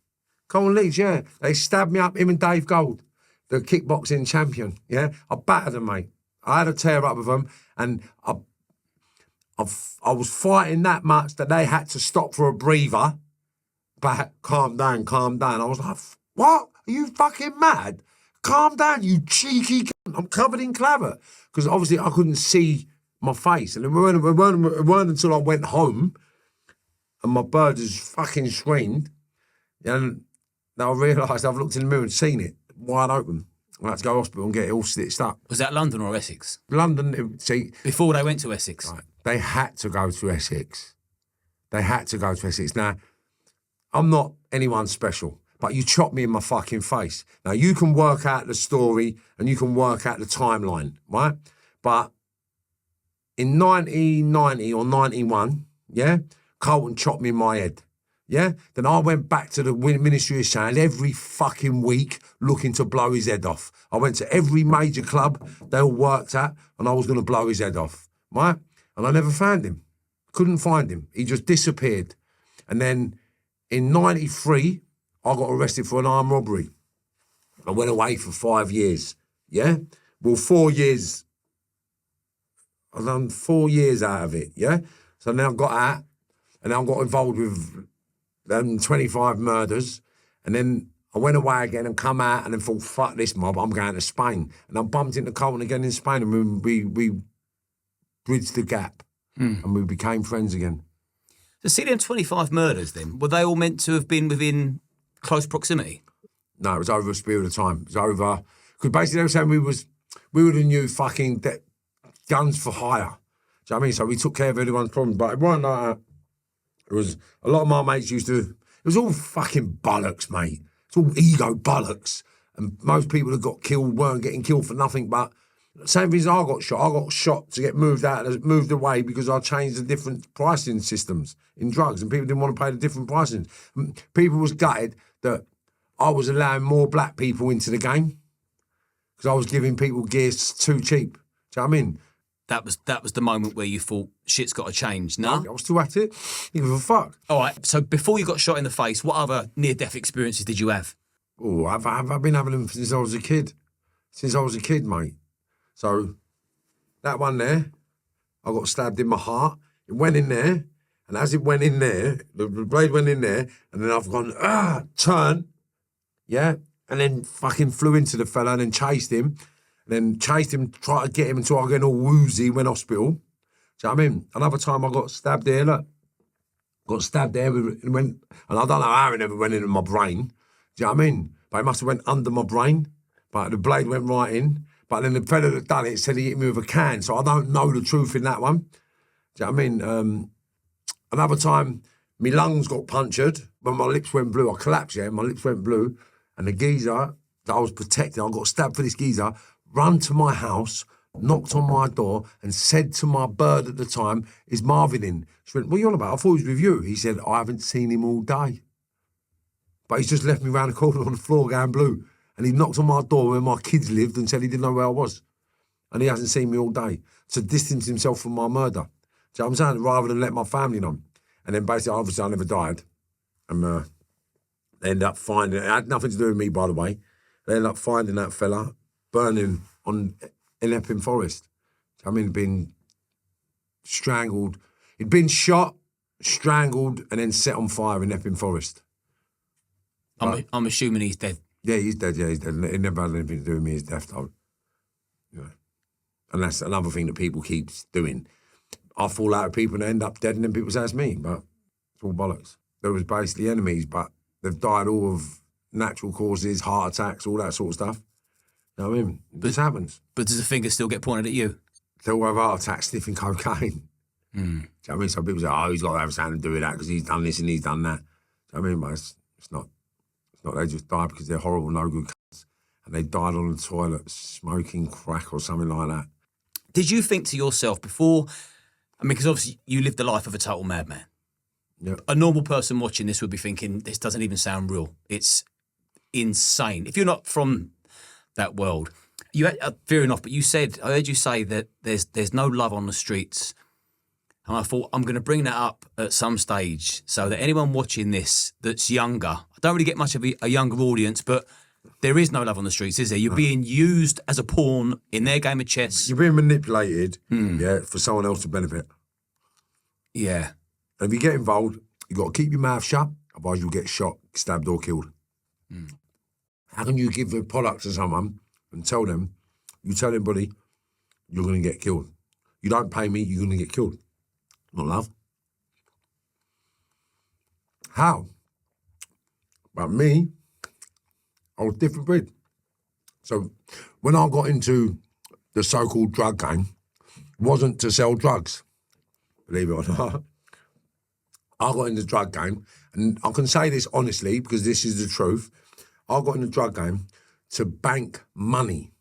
Colton Leach, yeah. They stabbed me up, him and Dave Gold, the kickboxing champion, yeah? I battered them, mate. I had a tear up with them, and I was fighting that much that they had to stop for a breather. But calm down, calm down. I was like, what? Are you fucking mad? Calm down, you cheeky cunt. I'm covered in clabber. Because obviously I couldn't see my face. And it weren't until I went home and my bird has fucking screamed, and then I realised I've looked in the mirror and seen it wide open. I had to go to hospital and get it all stitched up. Was that London or Essex? London, see. Before they went to Essex? Right, they had to go to Essex. They had to go to Essex. Now, I'm not anyone special, but you chopped me in my fucking face. Now, you can work out the story and you can work out the timeline, right? But in 1990 or 91, yeah, Colton chopped me in my head. Yeah? Then I went back to the Ministry of Sound every fucking week looking to blow his head off. I went to every major club they all worked at and I was going to blow his head off, right? And I never found him. Couldn't find him. He just disappeared. And then in 93, I got arrested for an armed robbery. I went away for 5 years, yeah? Well, 4 years, I've done 4 years out of it, yeah? So then I got out and then I got involved with 25 murders, and then I went away again and come out and then thought, fuck this mob, I'm going to Spain. And I bumped into Colton again in Spain and we bridged the gap and we became friends again. So see them 25 murders then, were they all meant to have been within close proximity? No, it was over a period of time. It was over, because basically they were saying we were the new fucking guns for hire. Do you know what I mean? So we took care of everyone's problems, but it wasn't like that. It was, a lot of my mates used to, it was all fucking bollocks, mate. It's all ego bollocks. And most people that got killed weren't getting killed for nothing, but same reason I got shot. I got shot to get moved away because I changed the different pricing systems in drugs and people didn't want to pay the different pricing. People was gutted that I was allowing more black people into the game because I was giving people gears too cheap. Do you know what I mean? that was the moment where you thought shit's got to change. No. I was still at it. Give a fuck. All right. So before you got shot in the face, what other near-death experiences did you have? Oh, I've been having them since I was a kid. Since I was a kid, mate. So that one there, I got stabbed in my heart. It went in there, and as it went in there, the blade went in there, and then I've gone, turn, yeah, and then fucking flew into the fella and then chased him, tried to get him until I got all woozy, went hospital. Do you know what I mean? Another time I got stabbed there, look. Got stabbed there, and I don't know how it never went into my brain. Do you know what I mean? But it must have went under my brain. But the blade went right in. But then the fella that done it said he hit me with a can, so I don't know the truth in that one. Do you know what I mean? Another time, my lungs got punctured when my lips went blue. I collapsed, yeah, my lips went blue. And the geezer that I was protecting, I got stabbed for this geezer, run to my house, knocked on my door and said to my bird at the time, is Marvin in? She went, what are you on about? I thought he was with you. He said, I haven't seen him all day. But he's just left me round the corner on the floor going blue. And he knocked on my door where my kids lived and said he didn't know where I was. And he hasn't seen me all day. To distance himself from my murder. So I'm saying, rather than let my family know. And then basically, obviously, I never died. And they ended up finding, it had nothing to do with me, by the way. They ended up finding that fella burning in Epping Forest. I mean, been strangled. He'd been shot, strangled, and then set on fire in Epping Forest. I'm assuming he's dead. Yeah, he's dead. Yeah, he's dead. It never had anything to do with me. His death, though. Yeah. And that's another thing that people keep doing. I fall out with people and end up dead, and then people say it's me, but it's all bollocks. There was basically enemies, but they've died all of natural causes, heart attacks, all that sort of stuff. You know what I mean? This happens. But does the finger still get pointed at you? They all have heart attacks sniffing cocaine. Do you know what I mean? Some people say, oh, he's got to have something to do with that because he's done this and he's done that. Do you know what I mean? But it's not. It's not. They just die because they're horrible, no good cunts. And they died on the toilet smoking crack or something like that. Did you think to yourself before, I mean, because obviously you lived the life of a total madman. Yep. A normal person watching this would be thinking, this doesn't even sound real. It's insane. If you're not from that world, you fair enough, but you said, I heard you say that there's no love on the streets. And I thought, I'm going to bring that up at some stage so that anyone watching this that's younger, I don't really get much of a younger audience, but there is no love on the streets, is there? You're being used as a pawn in their game of chess. You're being manipulated, yeah, for someone else to benefit. Yeah. And if you get involved, you've got to keep your mouth shut, otherwise you'll get shot, stabbed or killed. How can you give a product to someone and tell anybody you're going to get killed? You don't pay me, you're going to get killed. Not love. How? But me, I was a different breed. So when I got into the so-called drug game, it wasn't to sell drugs, believe it or not. I got in the drug game, and I can say this honestly because this is the truth. I got in the drug game to bank money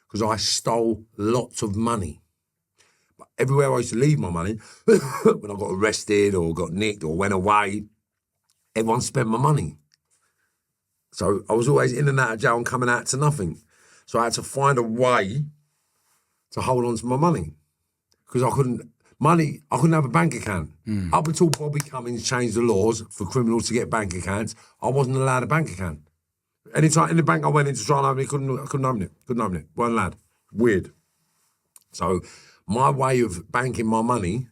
because I stole lots of money. But everywhere I used to leave my money, when I got arrested or got nicked or went away, everyone spent my money. So I was always in and out of jail and coming out to nothing. So I had to find a way to hold on to my money because I couldn't have a bank account. Up until Bobby Cummings changed the laws for criminals to get bank accounts, I wasn't allowed a bank account. Anytime in the bank I went in to try and open it, I couldn't open it. Weren't allowed. Weird. So my way of banking my money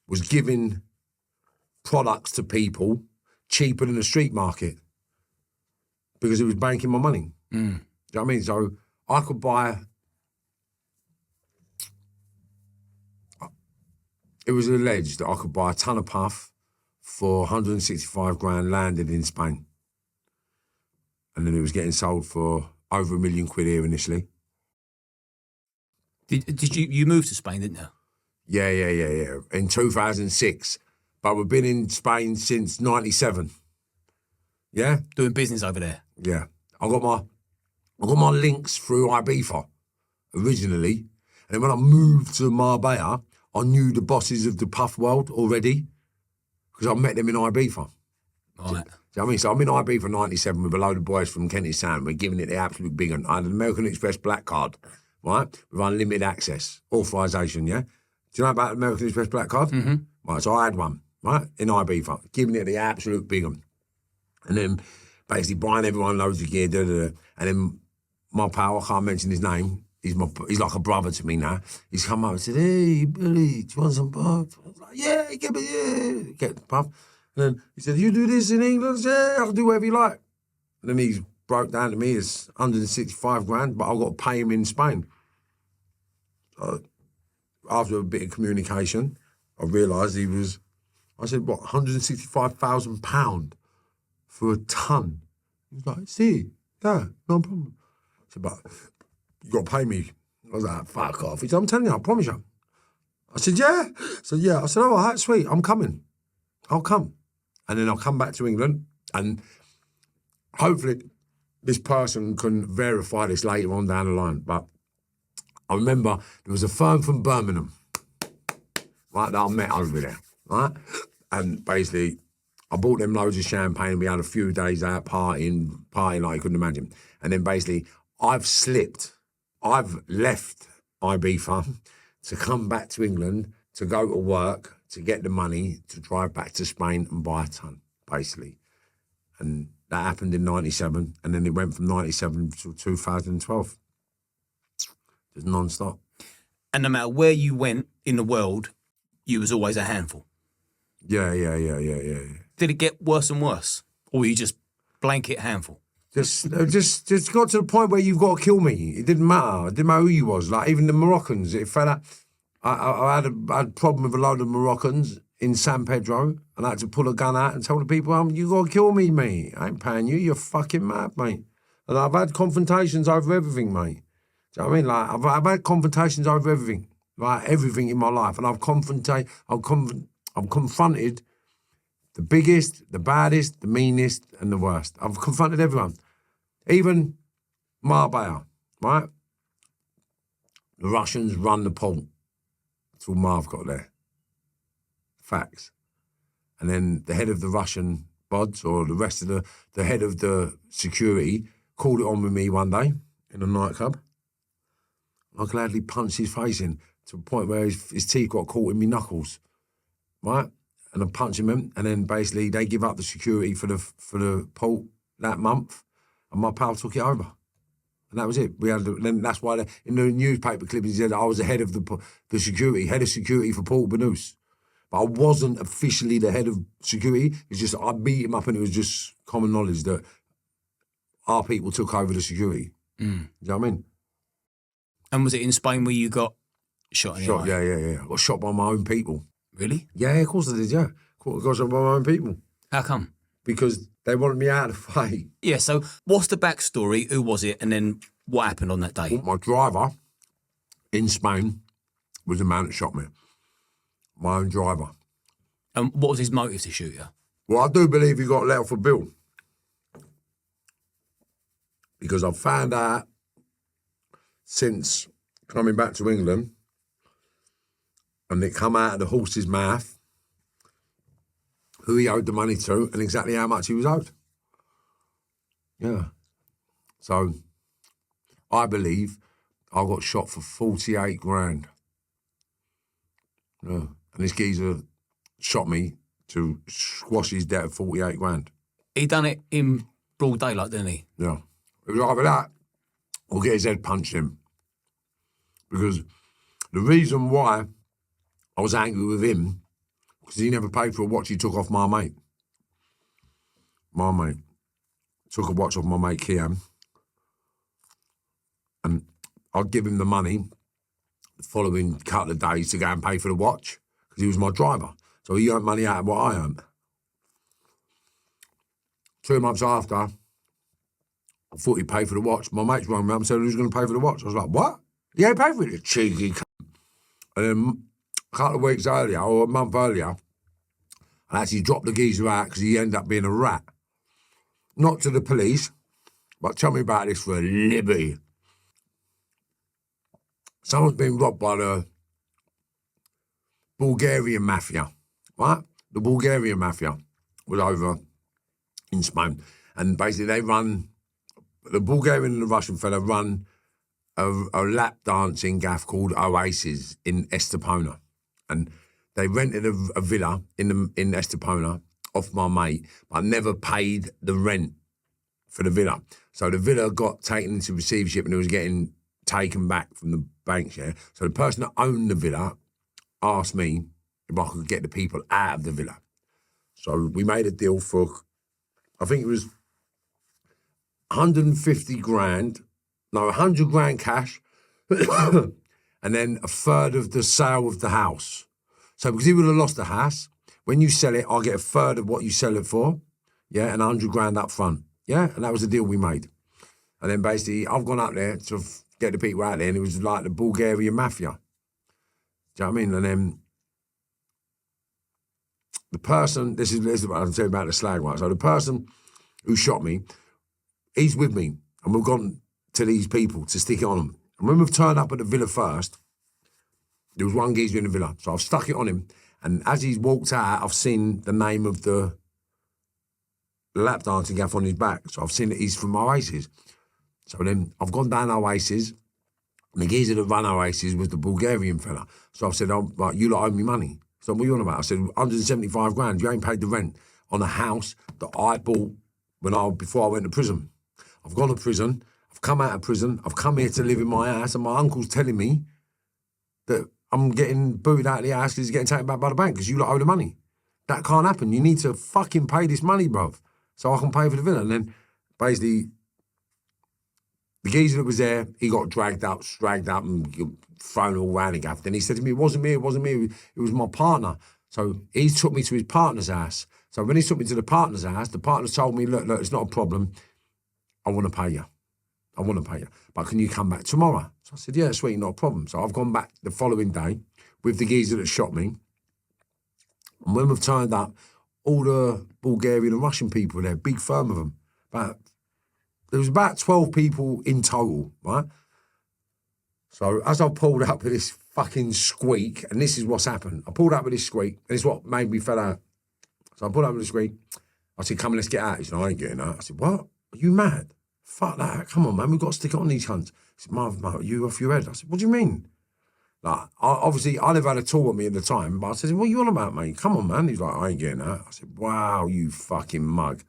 was giving products to people cheaper than the street market because it was banking my money. Do you know what I mean? So I could buy... It was alleged that I could buy a ton of puff for 165 grand landed in Spain. And then it was getting sold for over £1 million here initially. Did you move to Spain, didn't you? Yeah. In 2006. But we've been in Spain since 97. Yeah? Doing business over there? Yeah. I got my links through Ibiza originally. And then when I moved to Marbella, I knew the bosses of the puff world already because I met them in Ibiza. Right. Do you know what I mean? So I'm in Ibiza 97 with a load of boys from Kentish Town. We're giving it the absolute big one. I had an American Express black card right, with unlimited access, authorization, yeah? Do you know about the American Express Black Card? Mm-hmm. Right, so I had one, right, in Ibiza, giving it the absolute big one. And then basically buying everyone loads of gear, and then my pal, I can't mention his name, he's like a brother to me now. He's come up and said, "Hey, Billy, do you want some puff?" I was like, "Yeah, give me, yeah." Get the puff. And then he said, "You do this in England?" I said, "Yeah, I'll do whatever you like." And then he broke down to me, it's 165 grand, but I've got to pay him in Spain. So after a bit of communication, I realised I said, what, £165,000 for a ton? He was like, "See, yeah, no problem." I said, "But you got to pay me." I was like, "Fuck off." He said, "I'm telling you, I promise you." I said, "Yeah." I said, "Yeah." I said, "Oh, that's sweet, I'm coming. I'll come." And then I'll come back to England, and hopefully this person can verify this later on down the line. But I remember there was a firm from Birmingham, right, that I met over there, right? And basically, I bought them loads of champagne. We had a few days out partying like you couldn't imagine. And then basically, I've left Ibiza to come back to England, to go to work, to get the money, to drive back to Spain and buy a ton, basically. And that happened in 97, and then it went from 97 to 2012. Just non-stop. And no matter where you went in the world, you was always a handful. Yeah. Did it get worse and worse? Or were you just blanket handful? Just got to the point where you've got to kill me. It didn't matter. It didn't matter who you was. Like, even the Moroccans, it fell out. I had a problem with a load of Moroccans in San Pedro, and I had to pull a gun out and tell the people, "You got to kill me, mate. I ain't paying you. You're fucking mad, mate." And I've had confrontations over everything, mate. Do you know what I mean? Like, I've had confrontations over everything, like everything in my life, and I've confronted the biggest, the baddest, the meanest, and the worst. I've confronted everyone, even Marbella, right? The Russians run the port until Marv got there. Facts. And then the head of the Russian bods, or the rest of the head of the security, called it on with me one day in a nightclub. I gladly punched his face in to the point where his teeth got caught in my knuckles, right? And I punched him in, and then basically they give up the security for the port that month, and my pal took it over. And that was it. Then that's why in the newspaper clippings he said I was the head of the security, head of security for Port Banús. But I wasn't officially the head of security. It's just I beat him up, and it was just common knowledge that our people took over the security. You know what I mean? And was it in Spain where you got shot in the eye? Yeah. I got shot by my own people. Really? Yeah, of course I did, yeah. I got shot by my own people. How come? Because they wanted me out of the fight. Yeah, so what's the backstory? Who was it? And then what happened on that day? Well, my driver in Spain was the man that shot me. My own driver. And what was his motive to shoot you? Well, I do believe he got let off a bill. Because I've found out since coming back to England, and it come out of the horse's mouth who he owed the money to and exactly how much he was owed. Yeah. So I believe I got shot for 48 grand. Yeah. And this geezer shot me to squash his debt of 48 grand. He done it in broad daylight, didn't he? Yeah. It was either that or get his head punched in. Because the reason why I was angry with him, because he never paid for a watch he took off my mate. My mate took a watch off my mate Kian, and I'd give him the money the following couple of days to go and pay for the watch, because he was my driver. So he earned money out of what I earned. 2 months after, I thought he'd pay for the watch. My mate's rang me up and said, "Who's going to pay for the watch?" I was like, "What? He ain't paid for it, you cheeky cunt." And then a couple of weeks earlier, or a month earlier, I actually dropped the geezer out because he ended up being a rat. Not to the police, but tell me about this for a libby. Someone's been robbed by the Bulgarian mafia, right? The Bulgarian mafia was over in Spain. And basically the Bulgarian and the Russian fella run a lap dancing gaff called Oasis in Estepona. And they rented a villa in Estepona off my mate, but never paid the rent for the villa. So the villa got taken into receivership and it was getting taken back from the banks, yeah? So the person that owned the villa asked me if I could get the people out of the villa. So we made a deal for, I think it was 150 grand, no, 100 grand cash, and then a third of the sale of the house. So because he would have lost the house, when you sell it, I'll get a third of what you sell it for, yeah, and 100 grand up front, yeah? And that was the deal we made. And then basically, I've gone up there to get the people out there, and it was like the Bulgarian mafia. Do you know what I mean? And then the person, this is what I'm telling you about the slag, right? So the person who shot me, he's with me, and we've gone to these people to stick it on them. And when we've turned up at the villa first, there was one geezer in the villa, so I've stuck it on him. And as he's walked out, I've seen the name of the lap dancing gaff on his back. So I've seen that he's from Oasis. So then I've gone down Oasis, and the geezer that ran Oasis was the Bulgarian fella. So I've said, oh, right, you lot owe me money. So what are you on about? I said, 175 grand, you ain't paid the rent on a house that I bought before I went to prison. I've gone to prison, I've come out of prison, I've come here to live in my house, and my uncle's telling me that I'm getting booted out of the house because he's getting taken back by the bank because you lot owe the money. That can't happen. You need to fucking pay this money, bruv, so I can pay for the villa. And then basically, the geezer that was there, he got dragged up and thrown all around the gaff. Then he said to me, it wasn't me, it was my partner. So he took me to his partner's house. So when he took me to the partner's house, the partner told me, look, it's not a problem. I want to pay you. But can you come back tomorrow? So I said, yeah, sweet, not a problem. So I've gone back the following day with the geezer that shot me. And when we've turned up, all the Bulgarian and Russian people there, big firm of them. There was about 12 people in total, right? So as I pulled up with this fucking squeak, and this is what's happened. I pulled up with this squeak, and it's what made me fell out. So I pulled up with the squeak. I said, come on, let's get out. He said, I ain't getting out. I said, what? Are you mad? Fuck that. Come on, man. We've got to stick it on these cunts. He said, Marvin, are you off your head? I said, what do you mean? Like, obviously, I never had a tool with me at the time, but I said, what are you on about, mate? Come on, man. He's like, I ain't getting out. I said, wow, you fucking mug.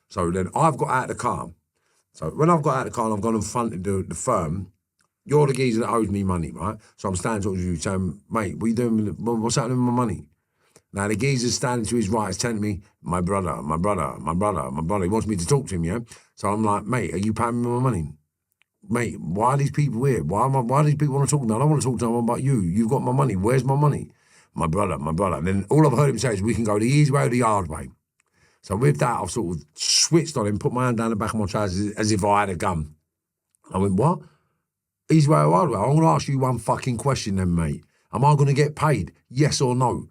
So then I've got out of the car. So when I've got out of the car and I've gone and fronted the firm, you're the geezer that owes me money, right? So I'm standing talking to you saying, mate, what are you doing? What's happening with my money? Now the geezer's standing to his right, is telling me, my brother. He wants me to talk to him, yeah? So I'm like, mate, are you paying me my money? Mate, why are these people here? Why do these people want to talk to me? I don't want to talk to them about you. You've got my money. Where's my money? My brother. And then all I've heard him say is, we can go the easy way or the hard way. So with that, I've sort of switched on him, put my hand down the back of my trousers as if I had a gun. I went, what? Easy way or hard way? I'm going to ask you one fucking question then, mate. Am I going to get paid? Yes or no?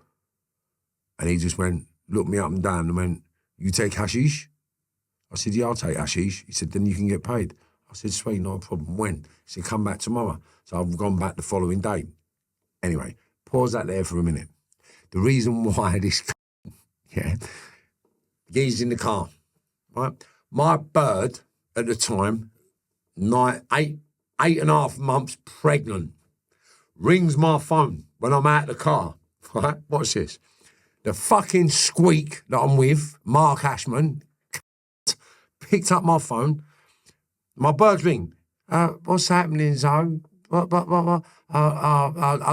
And he just went, looked me up and down and went, you take hashish? I said, yeah, I'll take hashish. He said, then you can get paid. I said, sweet, no problem. When? He said, come back tomorrow. So I've gone back the following day. Anyway, pause that there for a minute. The reason why this, yeah, he's in the car, right? My bird at the time, 8.5 months pregnant, rings my phone when I'm out of the car, right? Watch this. The fucking squeak that I'm with, Mark Ashman, picked up my phone. My bird's ring. What's happening, Zoe? What?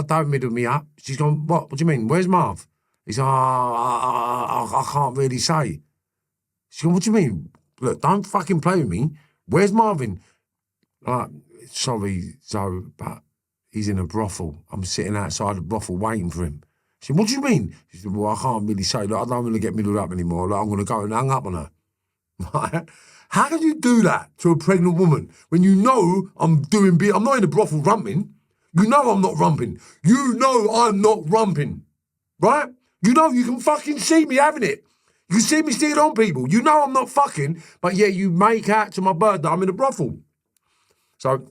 Don't middle me up. She's gone, what? What do you mean? Where's Marv? He's like, I can't really say. She's gone, what do you mean? Look, don't fucking play with me. Where's Marvin? Sorry, Zoe, but he's in a brothel. I'm sitting outside the brothel waiting for him. She said, what do you mean? She said, well, I can't really say. Look, I don't want to get middled up anymore. Look, I'm going to go and hang up on her. Right? How can you do that to a pregnant woman when you know I'm not in the brothel rumping. You know I'm not rumping. You know I'm not rumping. Right? You know you can fucking see me having it. You see me stealing on people. You know I'm not fucking, but yeah, you make out to my bird that I'm in a brothel. So,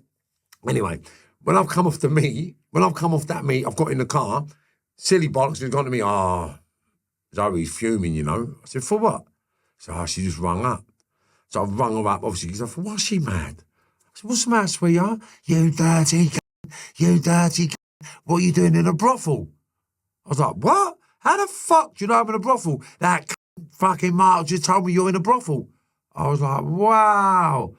anyway, when I've come off that meet, I've got in the car, silly bollocks has gone to me, Zoe's fuming, you know. I said, for what? So she just rung up. So I've rung her up, obviously, because I thought, why is she mad? I said, what's the matter, sweetheart? You dirty you dirty what are you doing in a brothel? I was like, what? How the fuck do you know I'm in a brothel? That fucking Mark just told me you're in a brothel. I was like, wow.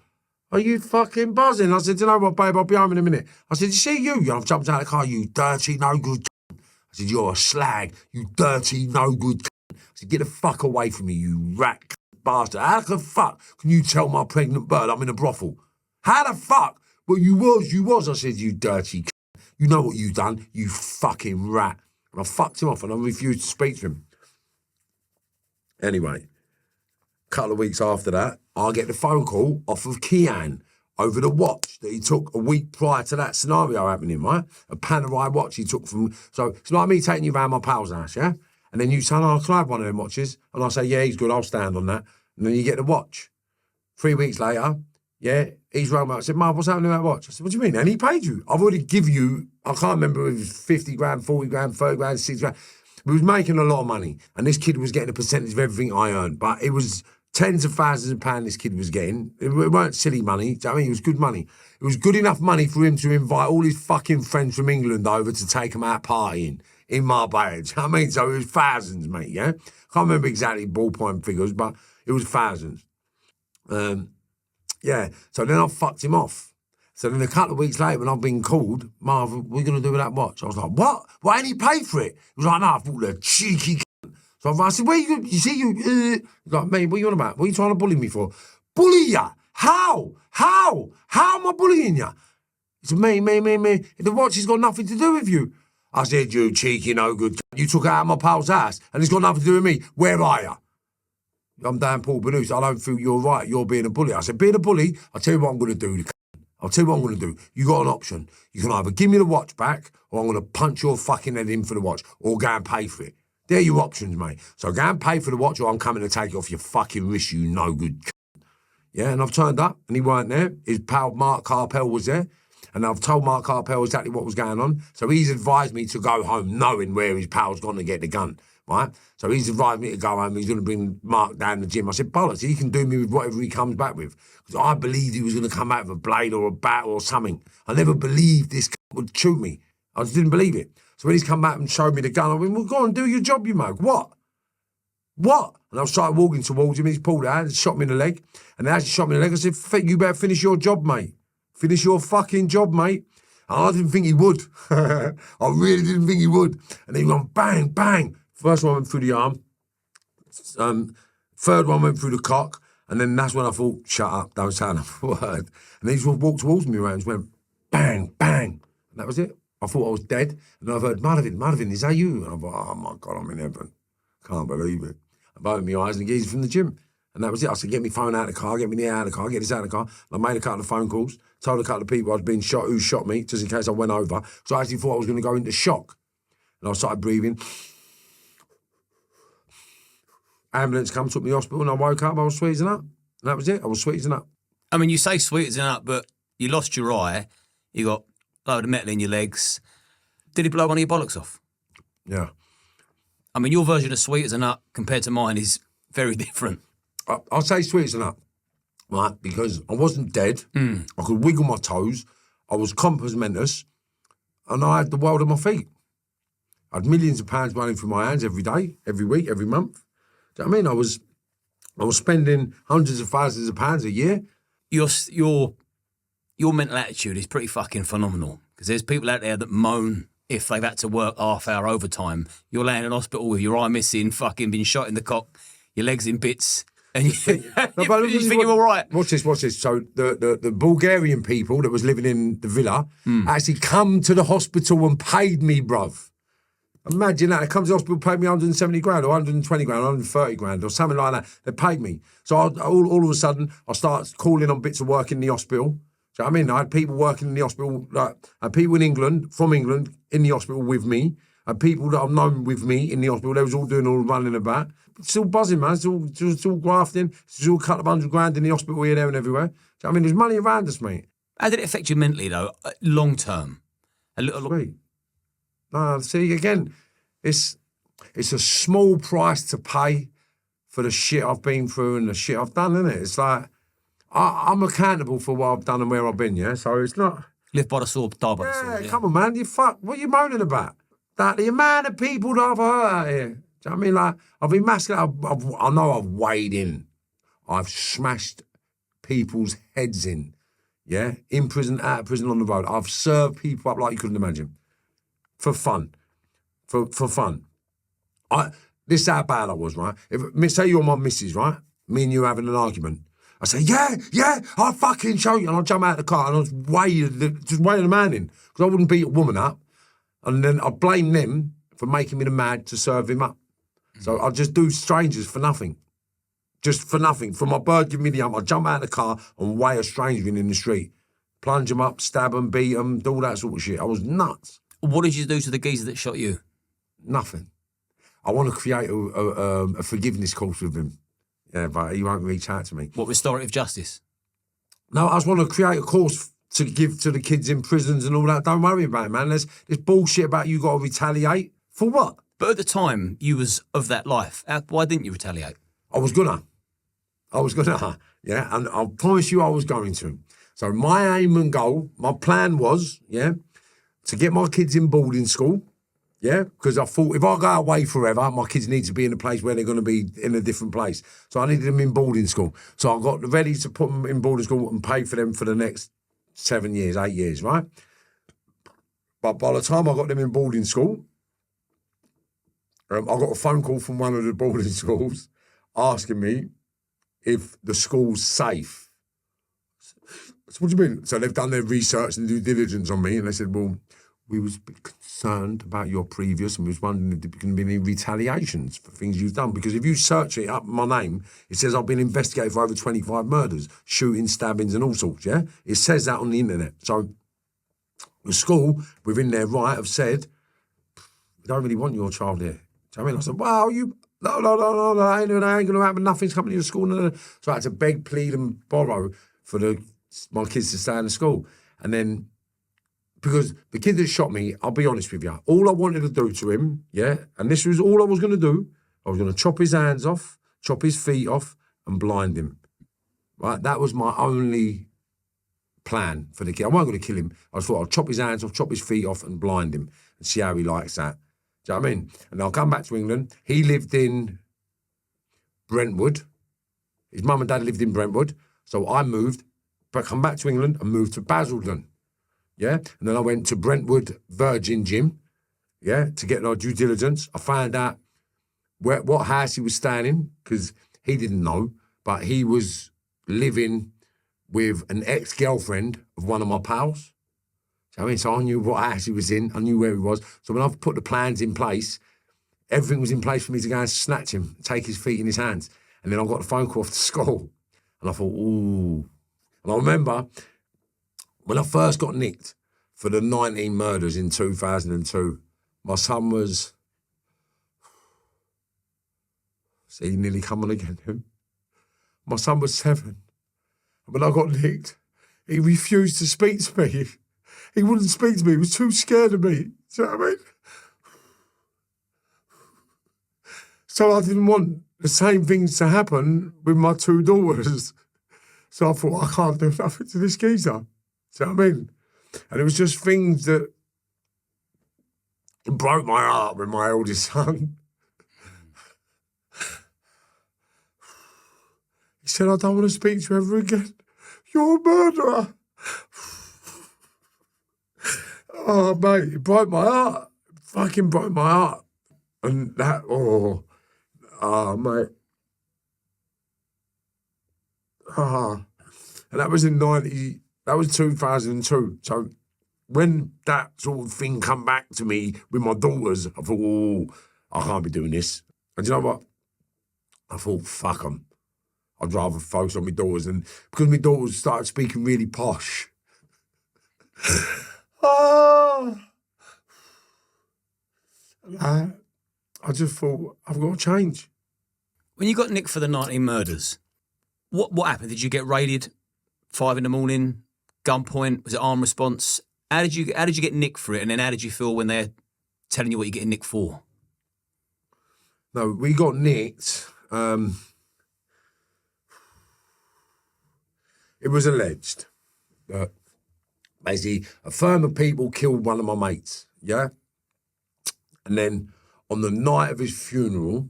Are you fucking buzzing? I said, you know what, babe, I'll be home in a minute. I said, you see you? I've jumped out of the car, you dirty, no good. I said, you're a slag, you dirty, no good. I said, get the fuck away from me, you rat bastard. How the fuck can you tell my pregnant bird I'm in a brothel? How the fuck? Well, you was. I said, you dirty. You know what you done, you fucking rat. And I fucked him off and I refused to speak to him. Anyway, a couple of weeks after that, I get the phone call off of Kian over the watch that he took a week prior to that scenario happening, right? A Panerai watch he took from... So it's like me taking you around my pal's house, yeah? And then you say, oh, can I have one of them watches? And I say, yeah, he's good, I'll stand on that. And then you get the watch. 3 weeks later, yeah, he's rung me up. I said, Marv, what's happening to that watch? I said, what do you mean? And he paid you. I've already given you, I can't remember if it was 50 grand, 40 grand, 30 grand, 60 grand. We was making a lot of money. And this kid was getting a percentage of everything I earned. But it was tens of thousands of pounds this kid was getting. It weren't silly money. Do you know what I mean? It was good money. It was good enough money for him to invite all his fucking friends from England over to take him out partying in Marbella. Do you know what I mean? So it was thousands, mate, yeah? Can't remember exactly ballpoint figures, but it was thousands. Yeah, so then I fucked him off. So then a couple of weeks later, when I've been called, Marv, what are you going to do with that watch? I was like, what? Why ain't he paid for it? He was like, no, I thought the cheeky c-. So I said, where you see you? He's like, mate, what are you on about? What are you trying to bully me for? Bully ya? How? How am I bullying ya? He said, me. The watch has got nothing to do with you. I said, you cheeky no good c-. You took it out of my pal's house and it's got nothing to do with me. Where are you? I'm Dan Paul Benoose. I don't feel you're right. You're being a bully. I said, being a bully, I'll tell you what I'm going to do. I'll tell you what I'm going to do. You got an option. You can either give me the watch back or I'm going to punch your fucking head in for the watch or go and pay for it. They're your options, mate. So go and pay for the watch or I'm coming to take it off your fucking wrist, you no good c-. Yeah, and I've turned up and he weren't there. His pal Mark Carpel was there. And I've told Mark Carpel exactly what was going on. So he's advised me to go home knowing where his pal's gone to get the gun, right? So he's advised me to go home. He's going to bring Mark down the gym. I said, bollocks, he can do me with whatever he comes back with. Because I believed he was going to come out with a blade or a bat or something. I never believed this would shoot me. I just didn't believe it. So when he's come back and showed me the gun, I went, well, go on, do your job, you mug. What? And I started walking towards him. He's pulled out and shot me in the leg. And as he shot me in the leg, I said, you better finish your job, mate. Finish your fucking job, mate. And I didn't think he would. I really didn't think he would. And he went bang, bang. First one went through the arm. Third one went through the cock. And then that's when I thought, shut up, don't say another word. And he just walked towards me around and went bang, bang. And that was it. I thought I was dead. And then I've heard, Marvin, is that you? And I thought, oh my God, I'm in heaven. Can't believe it. I opened my eyes and he's from the gym. And that was it. I said, get me phone out of the car, get me the out of the car, get this out of the car. And I made a couple of phone calls, told a couple of people I was being shot, who shot me, just in case I went over. So I actually thought I was going to go into shock. And I started breathing. Ambulance come, took me to hospital, and I woke up, I was sweetening up. And that was it. I was sweetening up. I mean, you say sweetening up, but you lost your eye, you got a load of metal in your legs. Did he blow one of your bollocks off? Yeah. I mean, your version of sweetening up compared to mine is very different. I'll say sweetening up, right, because I wasn't dead. I could wiggle my toes. I was compass mentis, and I had the world at my feet. I had millions of pounds running through my hands every day, every week, every month. Do you know what I mean? I was spending hundreds of thousands of pounds a year. Your mental attitude is pretty fucking phenomenal, because there's people out there that moan if they've had to work half-hour overtime. You're laying in hospital with your eye missing, fucking been shot in the cock, your legs in bits, and you think you're all right. Watch this. So the Bulgarian people that was living in the villa actually come to the hospital and paid me, bruv. Imagine that. They come to the hospital, paid me 170 grand or 120 grand, 130 grand or something like that. They paid me. So all of a sudden, I start calling on bits of work in the hospital. So I mean, I had people working in the hospital, like I had people in England, from England, in the hospital with me. I had people that I've known with me in the hospital. They was all doing all the running about. It's all buzzing, man. It's all grafting. It's all a couple of 100 grand in the hospital here, there and everywhere. So, I mean, there's money around us, mate. How did it affect you mentally, though, long term? Sweet. No, see, again, it's a small price to pay for the shit I've been through and the shit I've done, isn't it? It's like, I'm accountable for what I've done and where I've been, yeah? So it's not... Live by the sword, die by the Yeah, sword. Yeah. come on, man. What are you moaning about? That the amount of people that I've hurt out here. Do you know what I mean? Like, I've emasculated. I know I've weighed in. I've smashed people's heads in. Yeah? In prison, out of prison, on the road. I've served people up like you couldn't imagine. For fun. For fun. This is how bad I was, right? Say you're my missus, right? Me and you having an argument. I say, yeah, I'll fucking show you. And I'll jump out of the car and I'll just weigh the man in. Because I wouldn't beat a woman up. And then I'd blame them for making me the mad to serve him up. So I'd just do strangers for nothing. Just for nothing. For my bird giving me the I'd jump out of the car and weigh a stranger in the street. Plunge them up, stab them, beat them, do all that sort of shit. I was nuts. What did you do to the geezer that shot you? Nothing. I want to create a forgiveness course with him. Yeah, but he won't reach out to me. What, restorative justice? No, I just want to create a course to give to the kids in prisons and all that. Don't worry about it, man. There's bullshit about you got to retaliate. For what? But at the time, you was of that life. Why didn't you retaliate? I was gonna, yeah, and I promise you I was going to. So my aim and goal, my plan was, yeah, to get my kids in boarding school, yeah, because I thought if I go away forever, my kids need to be in a place where they're going to be in a different place. So I needed them in boarding school. So I got ready to put them in boarding school and pay for them for the next 7 years, 8 years, right? But by the time I got them in boarding school, I got a phone call from one of the boarding schools asking me if the school's safe. So what do you mean? So they've done their research and due diligence on me, and they said, well, we was a bit concerned about your previous and we was wondering if there can be any retaliations for things you've done. Because if you search it up, my name, it says I've been investigated for over 25 murders, shootings, stabbings and all sorts, yeah? It says that on the internet. So the school, within their right, have said, we don't really want your child here. Do you know what I mean? I said, well, no, ain't going to happen. Nothing's coming to your school. No. So I had to beg, plead and borrow for my kids to stay in the school. And then, because the kid that shot me, I'll be honest with you, all I wanted to do to him, yeah, and this was all I was going to do, I was going to chop his hands off, chop his feet off and blind him. Right? That was my only plan for the kid. I wasn't going to kill him. I just thought I'd chop his hands off, chop his feet off and blind him and see how he likes that. Do you know what I mean? And I'll come back to England. He lived in Brentwood. His mum and dad lived in Brentwood. So I moved, but come back to England and moved to Basildon. Yeah? And then I went to Brentwood Virgin Gym, yeah, to get our due diligence. I found out what house he was staying in, because he didn't know, but he was living with an ex-girlfriend of one of my pals. So I knew what house he was in. I knew where he was. So when I've put the plans in place, everything was in place for me to go and snatch him, take his feet in his hands. And then I got a phone call off to school. And I thought, ooh. And I remember when I first got nicked for the 19 murders in 2002, my son was... See, he nearly come on again, him. My son was 7. And when I got nicked, he refused to speak to me. He wouldn't speak to me. He was too scared of me. Do you know what I mean? So I didn't want the same things to happen with my 2 daughters. So I thought, I can't do nothing to this geezer. Do you know what I mean? And it was just things that broke my heart with my eldest son. He said, I don't want to speak to you ever again. You're a murderer. Oh, mate, it broke my heart. It fucking broke my heart. And that, mate. And that was in 2002. So when that sort of thing come back to me with my daughters, I thought, I can't be doing this. And you know what? I thought, fuck them. I'd rather focus on my daughters. And because my daughters started speaking really posh, I just thought, I've got to change. When you got nicked for the 19 murders, what happened? Did you get raided 5 a.m, gunpoint? Was it armed response? How did you get nicked for it? And then how did you feel when they're telling you what you're getting nicked for? No, we got nicked. it was alleged that basically a firm of people killed one of my mates, yeah? And then on the night of his funeral,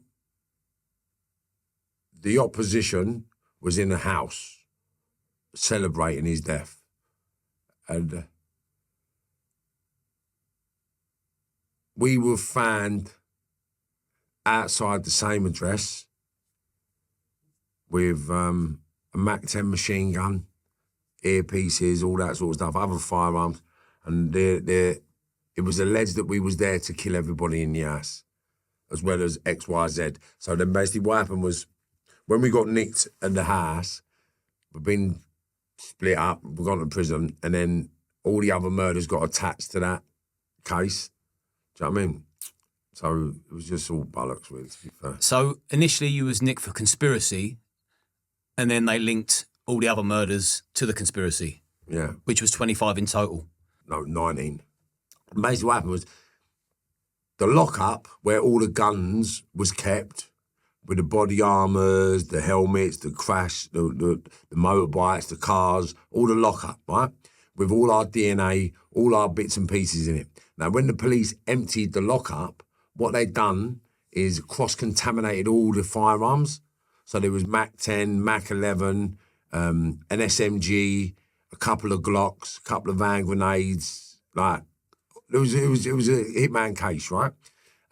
the opposition was in a house celebrating his death. And we were found outside the same address with a Mac-10 machine gun, earpieces, all that sort of stuff, other firearms. And it was alleged that we was there to kill everybody in the house, as well as X, Y, Z. So then basically what happened was, when we got nicked at the house, we've been split up, we've gone to prison, and then all the other murders got attached to that case. Do you know what I mean? So it was just all bollocks, really, to be fair. So initially you was nicked for conspiracy, and then they linked all the other murders to the conspiracy. Yeah. Which was 25 in total. No, 19. And basically what happened was, the lockup where all the guns was kept, with the body armours, the helmets, the crash, the motorbikes, the cars, all the lockup, right? With all our DNA, all our bits and pieces in it. Now, when the police emptied the lockup, what they'd done is cross-contaminated all the firearms. So there was Mac-10, Mac-11, an SMG, a couple of Glocks, a couple of hand grenades. Like, it was a hitman case, right?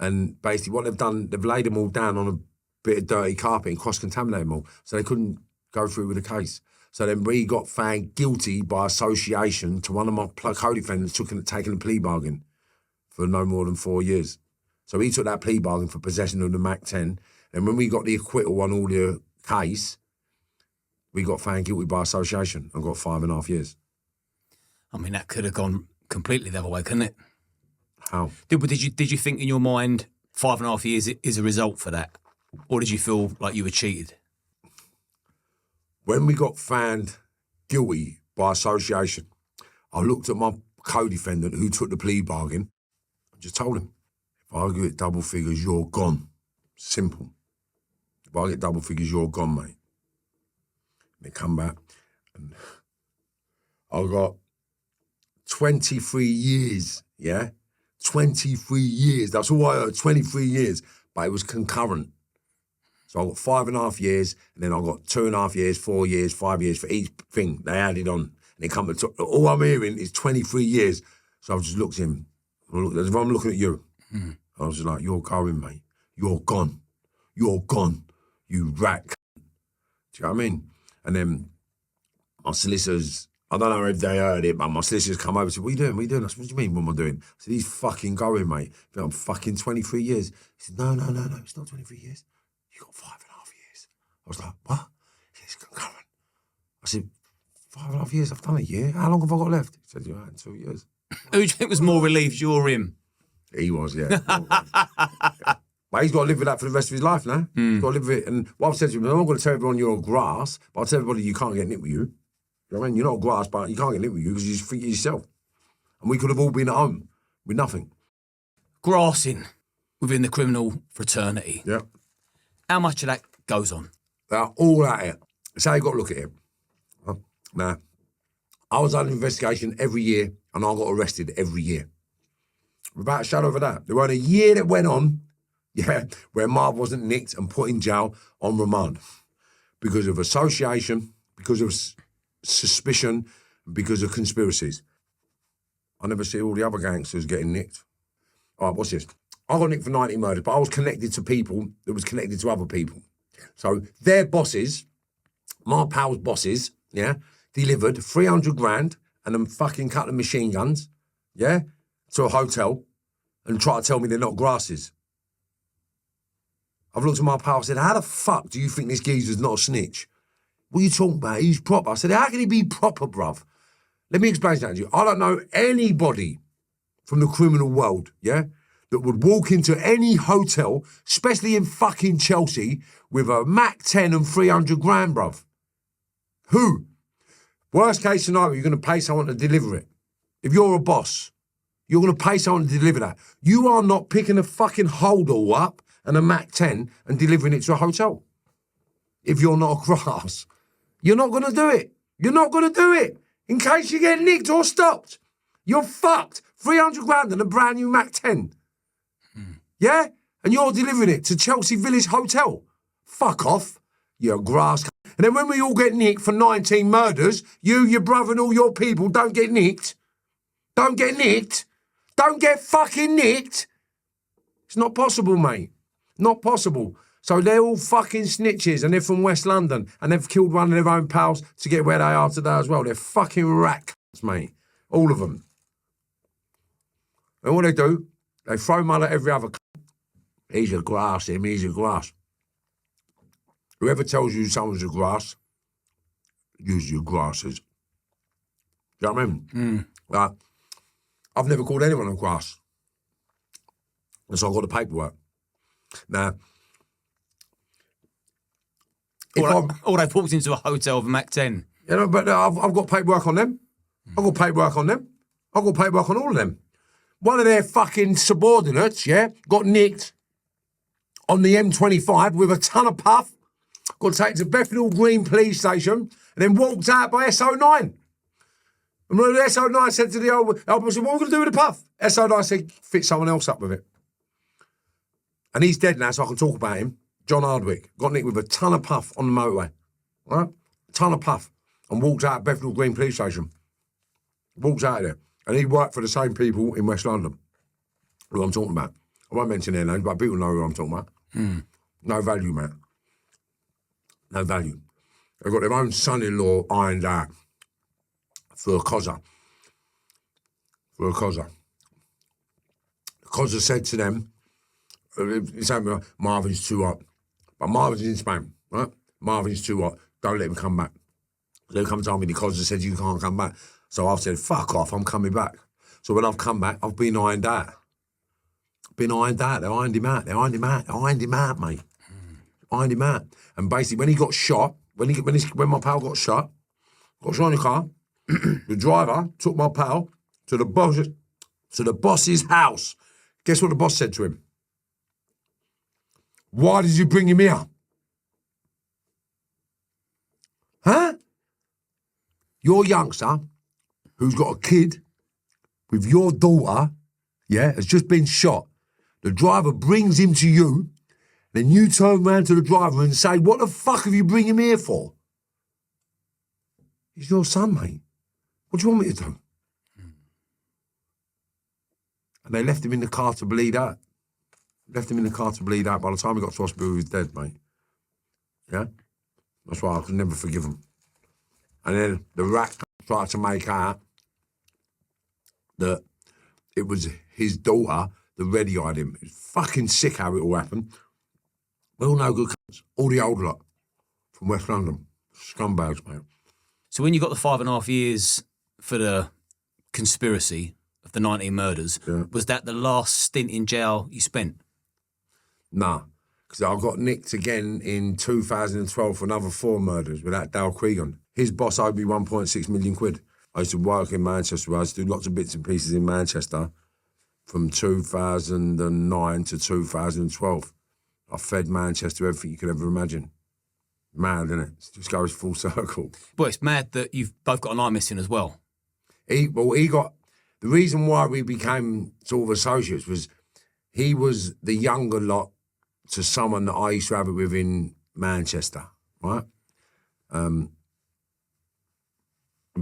And basically what they've done, they've laid them all down on a bit of dirty carpet and cross-contaminated them all. So they couldn't go through with the case. So then we got found guilty by association to one of my co-defendants taking a plea bargain for no more than 4 years. So he took that plea bargain for possession of the Mac-10. And when we got the acquittal on all the case, we got found guilty by association and got 5.5 years. I mean, that could have gone completely the other way, couldn't it? How? Did you think in your mind 5.5 years is a result for that? Or did you feel like you were cheated? When we got found guilty by association, I looked at my co-defendant who took the plea bargain and just told him, if I get double figures, you're gone. Simple. If I get double figures, you're gone, mate. And they come back and I got 23 years, yeah? 23 years. That's all I heard, 23 years. But it was concurrent. So I got 5.5 years, and then I got 2.5 years, 4 years, 5 years for each thing. They added on. And they come to all I'm hearing is 23 years. So I just looked at him. As if I'm looking at you. Mm. I was just like, you're going, mate. You're gone. You're gone. You rat. Do you know what I mean? And then my solicitors, I don't know if they heard it, but my solicitors come over and said, what are you doing? What are you doing? I said, what do you mean, what am I doing? I said, he's fucking going, mate. I'm fucking 23 years. He said, no, it's not 23 years. You got 5.5 years. I was like, what? He said, it's concurrent. I said, 5.5 years? I've done a year. How long have I got left? He said, you're 2 years. Who do you think was more relieved, you or him? He was, yeah. But he's got to live with that for the rest of his life now. He's got to live with it. And what I've said to him, I'm not going to tell everyone you're grass, but I'll tell everybody you can't get nicked with you. You know what I mean? You're not grass, but you can't get nicked with you because you just think yourself. And we could have all been at home with nothing. Grassing within the criminal fraternity. Yeah. How much of that goes on? They're all at it. That's how you got to look at it. Now, I was under investigation every year and I got arrested every year. Without a shadow of a doubt. There wasn't a year that went on, where Marv wasn't nicked and put in jail on remand because of association, because of suspicion, because of conspiracies. I never see all the other gangsters getting nicked. All right, what's this? I got nicked for 90 murders, but I was connected to people that was connected to other people. So their bosses, my pals' bosses, delivered 300 grand and a fucking couple of machine guns, to a hotel and try to tell me they're not grasses. I've looked at my pal and said, how the fuck do you think this geezer's not a snitch? What are you talking about? He's proper. I said, how can he be proper, bruv? Let me explain that to you. I don't know anybody from the criminal world, that would walk into any hotel, especially in fucking Chelsea, with a Mac-10 and 300 grand, bruv. Who? Worst case scenario, you're going to pay someone to deliver it. If you're a boss, you're going to pay someone to deliver that. You are not picking a fucking holdall up and a Mac-10 and delivering it to a hotel. If you're not a grass, you're not going to do it. You're not going to do it. In case you get nicked or stopped. You're fucked. 300 grand and a brand new Mac 10. Yeah? And you're delivering it to Chelsea Village Hotel. Fuck off. You're grass. And then when we all get nicked for 19 murders, you, your brother and all your people don't get nicked. Don't get nicked. Don't get fucking nicked. It's not possible, mate. Not possible. So they're all fucking snitches and they're from West London and they've killed one of their own pals to get where they are today as well. They're fucking rat cunts, mate. All of them. And what they do, they throw mud at every other cunt. He's a grass, him, he's a grass. Whoever tells you someone's a grass, use your grasses. Do you know what I mean? Like, I've never called anyone a grass. And so I've got the paperwork. Now, or they've walked into a hotel with a Mac 10. You know, but I've got paperwork on them. I've got paperwork on them. I've got paperwork on all of them. One of their fucking subordinates, yeah, got nicked on the M25 with a ton of puff, got taken to Bethnal Green police station, and then walked out by SO9. And when the SO9 said to the old person, what are we going to do with the puff? SO9 said, fit someone else up with it. And he's dead now, so I can talk about him. John Hardwick got nicked with a ton of puff on the motorway. Right? A ton of puff. And walked out of Bethnal Green police station. Walked out of there. And he worked for the same people in West London. Who I'm talking about. I won't mention their names, but people know who I'm talking about. No value, man. No value. They've got their own son-in-law ironed out for a cozzer. For a cozzer. The cozzer said to them, it's saying, Marvin's too hot. But Marvin's in Spain, right? Marvin's too hot. Don't let him come back. They come to me, the cozzer said, you can't come back. So I've said, fuck off, I'm coming back. So when I've come back, I've been ironed out. Been ironed out. They ironed him out. They ironed him out. They ironed him out, mate. Ironed him out. And basically, when he got shot, when my pal got shot in the car, the driver took my pal to the boss's house. Guess what the boss said to him? Why did you bring him here? Huh? Your youngster, who's got a kid with your daughter, yeah, has just been shot. The driver brings him to you, then you turn around to the driver and say, what the fuck have you bring him here for? He's your son, mate. What do you want me to do? And they left him in the car to bleed out. Left him in the car to bleed out. By the time he got to hospital, he was dead, mate. Yeah? That's why I could never forgive him. And then the rat tried to make out that it was his daughter that ready-eyed him. It's fucking sick how it all happened. We all know good cunts. All the old lot from West London. Scumbags, mate. So when you got the 5.5 years for the conspiracy of the 19 murders, was that the last stint in jail you spent? Nah, because I got nicked again in 2012 for another 4 murders with that Dale Cregan. His boss owed me 1.6 million quid. I used to work in Manchester. I used to do lots of bits and pieces in Manchester from 2009 to 2012. I fed Manchester everything you could ever imagine. Mad, isn't it? It just goes full circle. Well, it's mad that you've both got an eye missing as well. He got... The reason why we became sort of associates was he was the younger lot to someone that I used to have it with in Manchester, right? And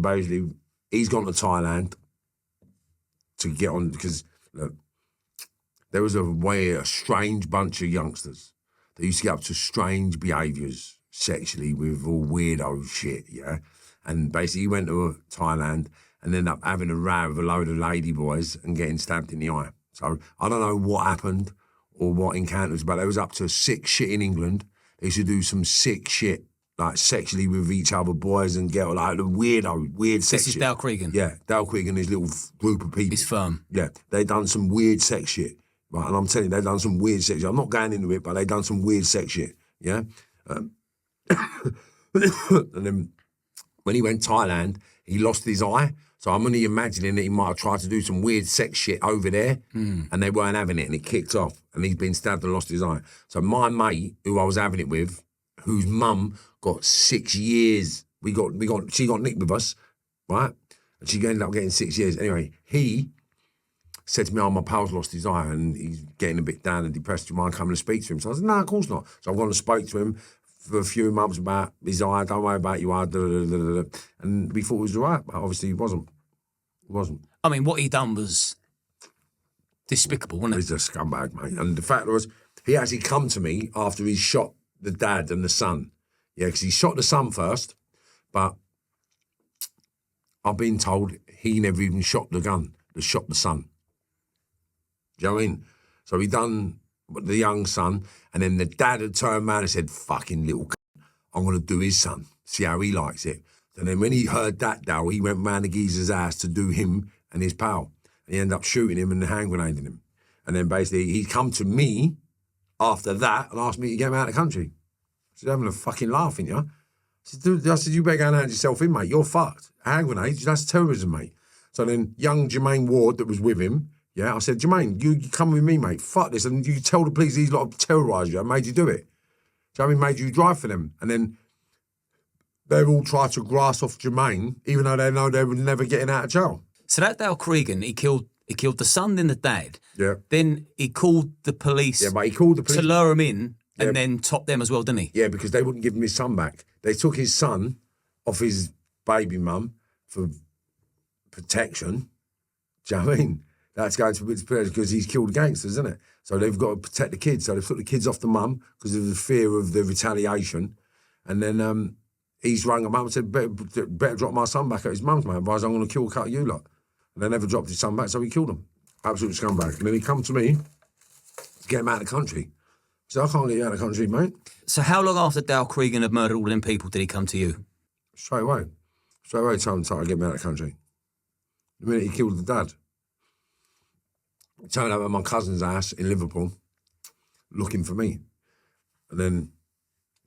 basically, he's gone to Thailand to get on, because look, there was a strange bunch of youngsters that used to get up to strange behaviours sexually with all weirdo shit, yeah? And basically, he went to Thailand and ended up having a row with a load of lady boys and getting stabbed in the eye. So I don't know what happened or what encounters, but they was up to sick shit in England. They used to do some sick shit, like sexually with each other, boys and girls, like the weird sex This is shit. Dale Cregan? Yeah, Dale Cregan and his little group of people. His firm? Yeah, they done some weird sex shit, right? And I'm telling you, they done some weird sex shit. I'm not going into it, but they done some weird sex shit, yeah? And then when he went Thailand, he lost his eye. So I'm only imagining that he might have tried to do some weird sex shit over there and they weren't having it and it kicked off and he's been stabbed and lost his eye. So my mate, who I was having it with, whose mum got 6 years She got nicked with us, right? And she ended up getting 6 years. Anyway, he said to me, my pal's lost his eye and he's getting a bit down and depressed. Do you mind coming to speak to him? So I said, no, of course not. So I've gone and spoke to him for a few months about his eye. Don't worry about your eye. And we thought it was all right, but obviously he wasn't. He wasn't. I mean, what he done was despicable, wasn't it? He's a scumbag, mate. And the fact was, he actually come to me after he shot the dad and the son. Yeah, because he shot the son first, but I've been told he never even shot the gun that shot the son. Do you know what I mean? So he done the young son, and then the dad had turned around and said, fucking little I'm going to do his son, see how he likes it. And then when he heard that, Dal, he went round the geezer's house to do him and his pal. And he ended up shooting him and hand grenading him. And then basically he come to me after that and asked me to get him out of the country. She's having a fucking laugh, ain't you? I said, you better go and hand yourself in, mate. You're fucked. Hand grenades, that's terrorism, mate. So then young Jermaine Ward that was with him, yeah, I said, Jermaine, you come with me, mate. Fuck this. And you tell the police these lot have terrorised you. I made you do it. Do you know what I mean? Made you drive for them. And then they've all tried to grass off Jermaine, even though they know they were never getting out of jail. So that Dale Cregan, he killed the son and the dad. Yeah. Then he called the police. Yeah, but he called the police to lure him in and then top them as well, didn't he? Yeah, because they wouldn't give him his son back. They took his son off his baby mum for protection. Do you know what I mean? That's going to be because he's killed gangsters, isn't it? So they've got to protect the kids. So they took the kids off the mum because of the fear of the retaliation. And then he's rang a mum and said, better drop my son back at his mum's, mate. Otherwise I'm going to kill cut you lot. And they never dropped his son back, so he killed him. Absolute scumbag. And then he come to me to get him out of the country. So I can't get you out of the country, mate. So how long after Dale Cregan had murdered all them people did he come to you? Straight away. Straight away told him to get me out of the country. The minute he killed the dad. He turned up at my cousin's house in Liverpool looking for me. And then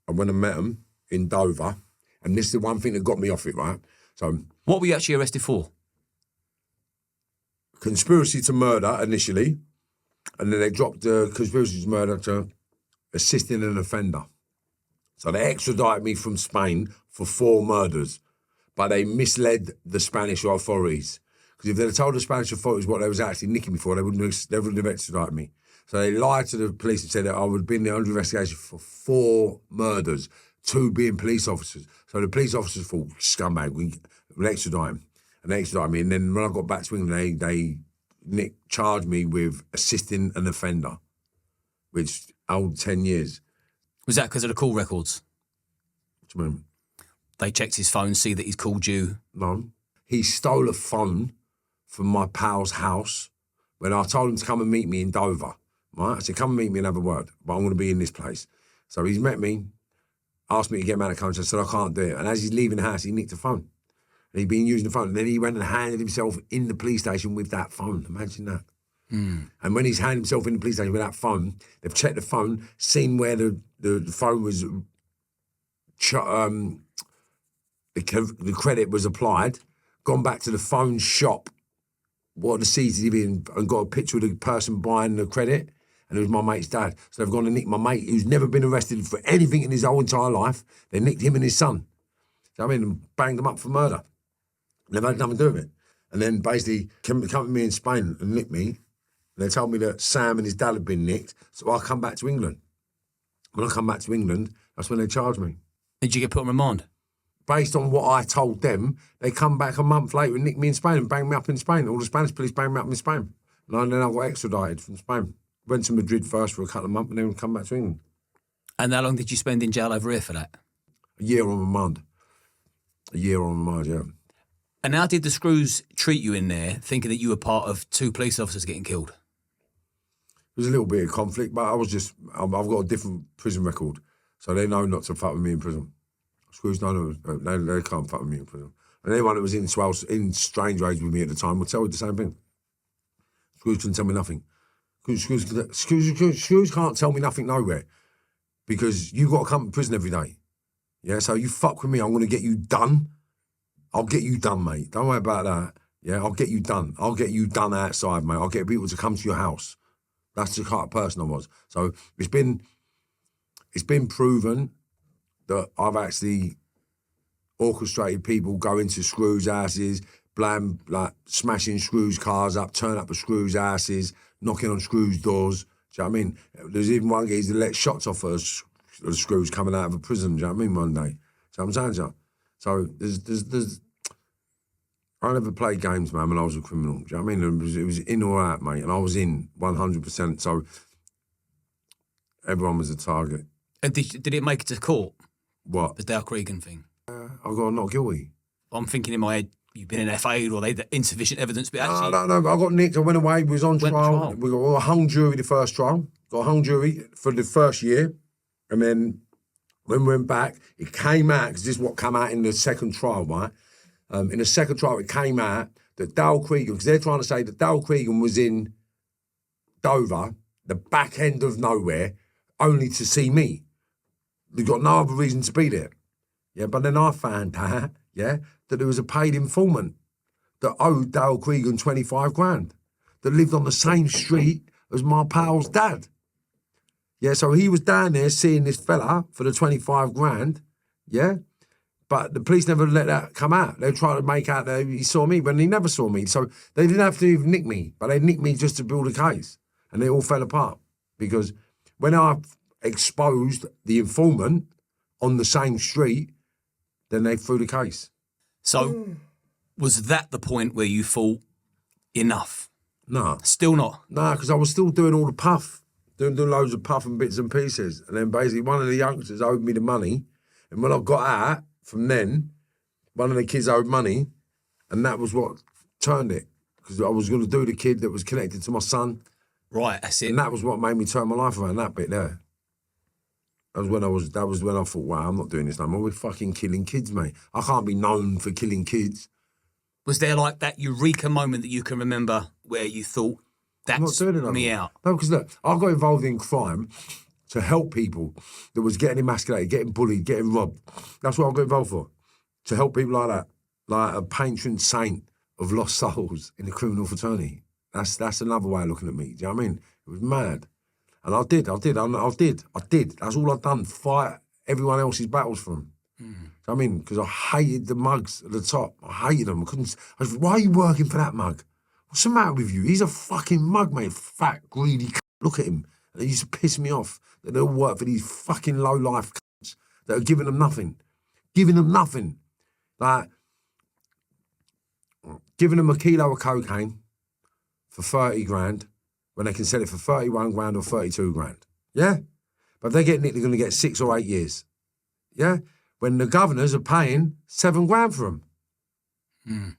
I went and met him in Dover. And this is the one thing that got me off it, right? So what were you actually arrested for? Conspiracy to murder initially. And then they dropped the conspiracy to murder to assisting an offender. So they extradited me from Spain for 4 murders. But they misled the Spanish authorities. Because if they'd have told the Spanish authorities what they was actually nicking me for, they wouldn't have extradited me. So they lied to the police and said that I would have been there under investigation for 4 murders, 2 being police officers. So the police officers thought, scumbag, we'll extradite him. And they extradited me. And then when I got back to England, they charged me with assisting an offender, which owed 10 years. Was that because of the call records? What do you mean? They checked his phone, see that he's called you. No. He stole a phone from my pal's house when I told him to come and meet me in Dover. Right? I said, come and meet me and have a word, but I'm going to be in this place. So he's met me, asked me to get him out of the country. I said, I can't do it. And as he's leaving the house, he nicked the phone. And he'd been using the phone. And then he went and handed himself in the police station with that phone. Imagine that. And when he's handed himself in the police station with that phone, they've checked the phone, seen where the phone was, the credit was applied, gone back to the phone shop, what the CCTV and got a picture of the person buying the credit, and it was my mate's dad. So they've gone and nicked my mate, who's never been arrested for anything in his whole entire life. They nicked him and his son. So I mean, banged them up for murder. Never had nothing to do with it. And then basically come to me in Spain and nicked me. And they told me that Sam and his dad had been nicked, so I come back to England. When I come back to England, that's when they charged me. Did you get put on remand? Based on what I told them, they come back a month later and nick me in Spain and bang me up in Spain. All the Spanish police banged me up in Spain. And then I got extradited from Spain. Went to Madrid first for a couple of months and then come back to England. And how long did you spend in jail over here for that? A year on remand. A year on remand, yeah. And how did the Screws treat you in there, thinking that you were part of 2 police officers getting killed? There was a little bit of conflict, but I've got a different prison record. So they know not to fuck with me in prison. Screws know they can't fuck with me in prison. And anyone that was in strange ways with me at the time would tell you the same thing. Screws couldn't tell me nothing. Screws can't tell me nothing nowhere because you got to come to prison every day. Yeah, so you fuck with me, I'm going to get you done. I'll get you done, mate. Don't worry about that. Yeah, I'll get you done. I'll get you done outside, mate. I'll get people to come to your house. That's the kind of person I was. So it's been proven that I've actually orchestrated people go into screws' houses, like smashing screws' cars up, turn up at screws' houses, knocking on screws' doors. Do you know what I mean? There's even one guy that let shots off of the screws coming out of a prison. Do you know what I mean? One day. So I'm saying so. So there's. I never played games, man, when I was a criminal. Do you know what I mean? It was in or out, mate, and I was in 100%. So everyone was a target. And did it make it to court? What? The Dale Cregan thing? I got not guilty. I'm thinking in my head, you've been in FA or they insufficient evidence, but actually... No, I got nicked. I went away. We was on trial. We got a hung jury the first trial. Got a hung jury for the first year. And then when we went back, it came out, because this is what came out in the second trial, right? In the second trial, it came out that Dale Cregan, because they're trying to say that Dale Cregan was in Dover, the back end of nowhere, only to see me. They've got no other reason to be there. Yeah, but then I found out, that there was a paid informant that owed Dale Cregan 25 grand, that lived on the same street as my pal's dad. Yeah, so he was down there seeing this fella for the 25 grand, but the police never let that come out. They tried to make out that he saw me, but he never saw me. So they didn't have to even nick me, but they nicked me just to build a case. And it all fell apart because when I exposed the informant on the same street, then they threw the case. So was that the point where you thought, enough? No. Still not? No, because I was still doing all the puff, doing loads of puff and bits and pieces. And then basically one of the youngsters owed me the money. And when I got out from then, one of the kids owed money. And that was what turned it. Because I was going to do the kid that was connected to my son. Right, that's it. And that was what made me turn my life around, that bit there. That was when I thought, wow, I'm not doing this no more. We're fucking killing kids, mate. I can't be known for killing kids. Was there like that eureka moment that you can remember where you thought, that's me out? No, because look, I got involved in crime to help people that was getting emasculated, getting bullied, getting robbed. That's what I got involved for. To help people like that. Like a patron saint of lost souls in the criminal fraternity. That's another way of looking at me. Do you know what I mean? It was mad. And I did. That's all I've done. Fight everyone else's battles for them. Do you know what I mean? Because I hated the mugs at the top. I hated them. I was, why are you working for that mug? What's the matter with you? He's a fucking mug, mate. Fat, greedy c***. Look at him. And it used to piss me off that they all work for these fucking low-life c***s that are giving them nothing. Giving them nothing. Like, giving them a kilo of cocaine for 30 grand when they can sell it for 31 grand or 32 grand. Yeah? But if they get nicked, they're going to get 6 or 8 years. Yeah? When the governors are paying 7 grand for them.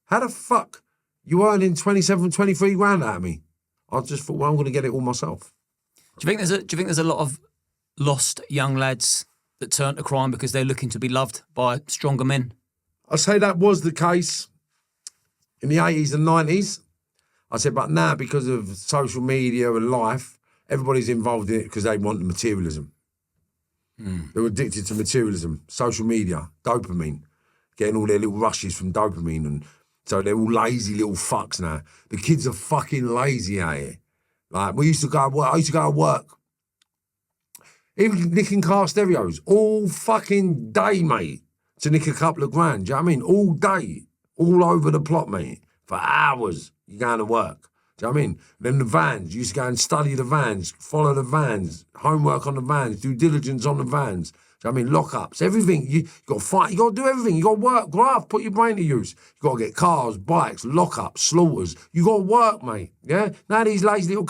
How the fuck you earning 27, 23 grand out of me? I just thought, well, I'm going to get it all myself. Do you think there's a lot of lost young lads that turn to crime because they're looking to be loved by stronger men? I say that was the case in the 80s and 90s. I said, but now because of social media and life, everybody's involved in it because they want the materialism. They're addicted to materialism, social media, dopamine, getting all their little rushes from dopamine. And so they're all lazy little fucks now. The kids are fucking lazy out here. Like, we used to go to work. I used to go to work. Even nicking car stereos all fucking day, mate, to nick a couple of grand. Do you know what I mean? All day, all over the plot, mate, for hours. You're going to work. Do you know what I mean? Then the vans, you used to go and study the vans, follow the vans, homework on the vans, due diligence on the vans. Do you know what I mean? Lockups, everything. You got to fight, you got to do everything. You got to work, graft, put your brain to use. You got to get cars, bikes, lockups, slaughters. You got to work, mate. Yeah? Now these lazy little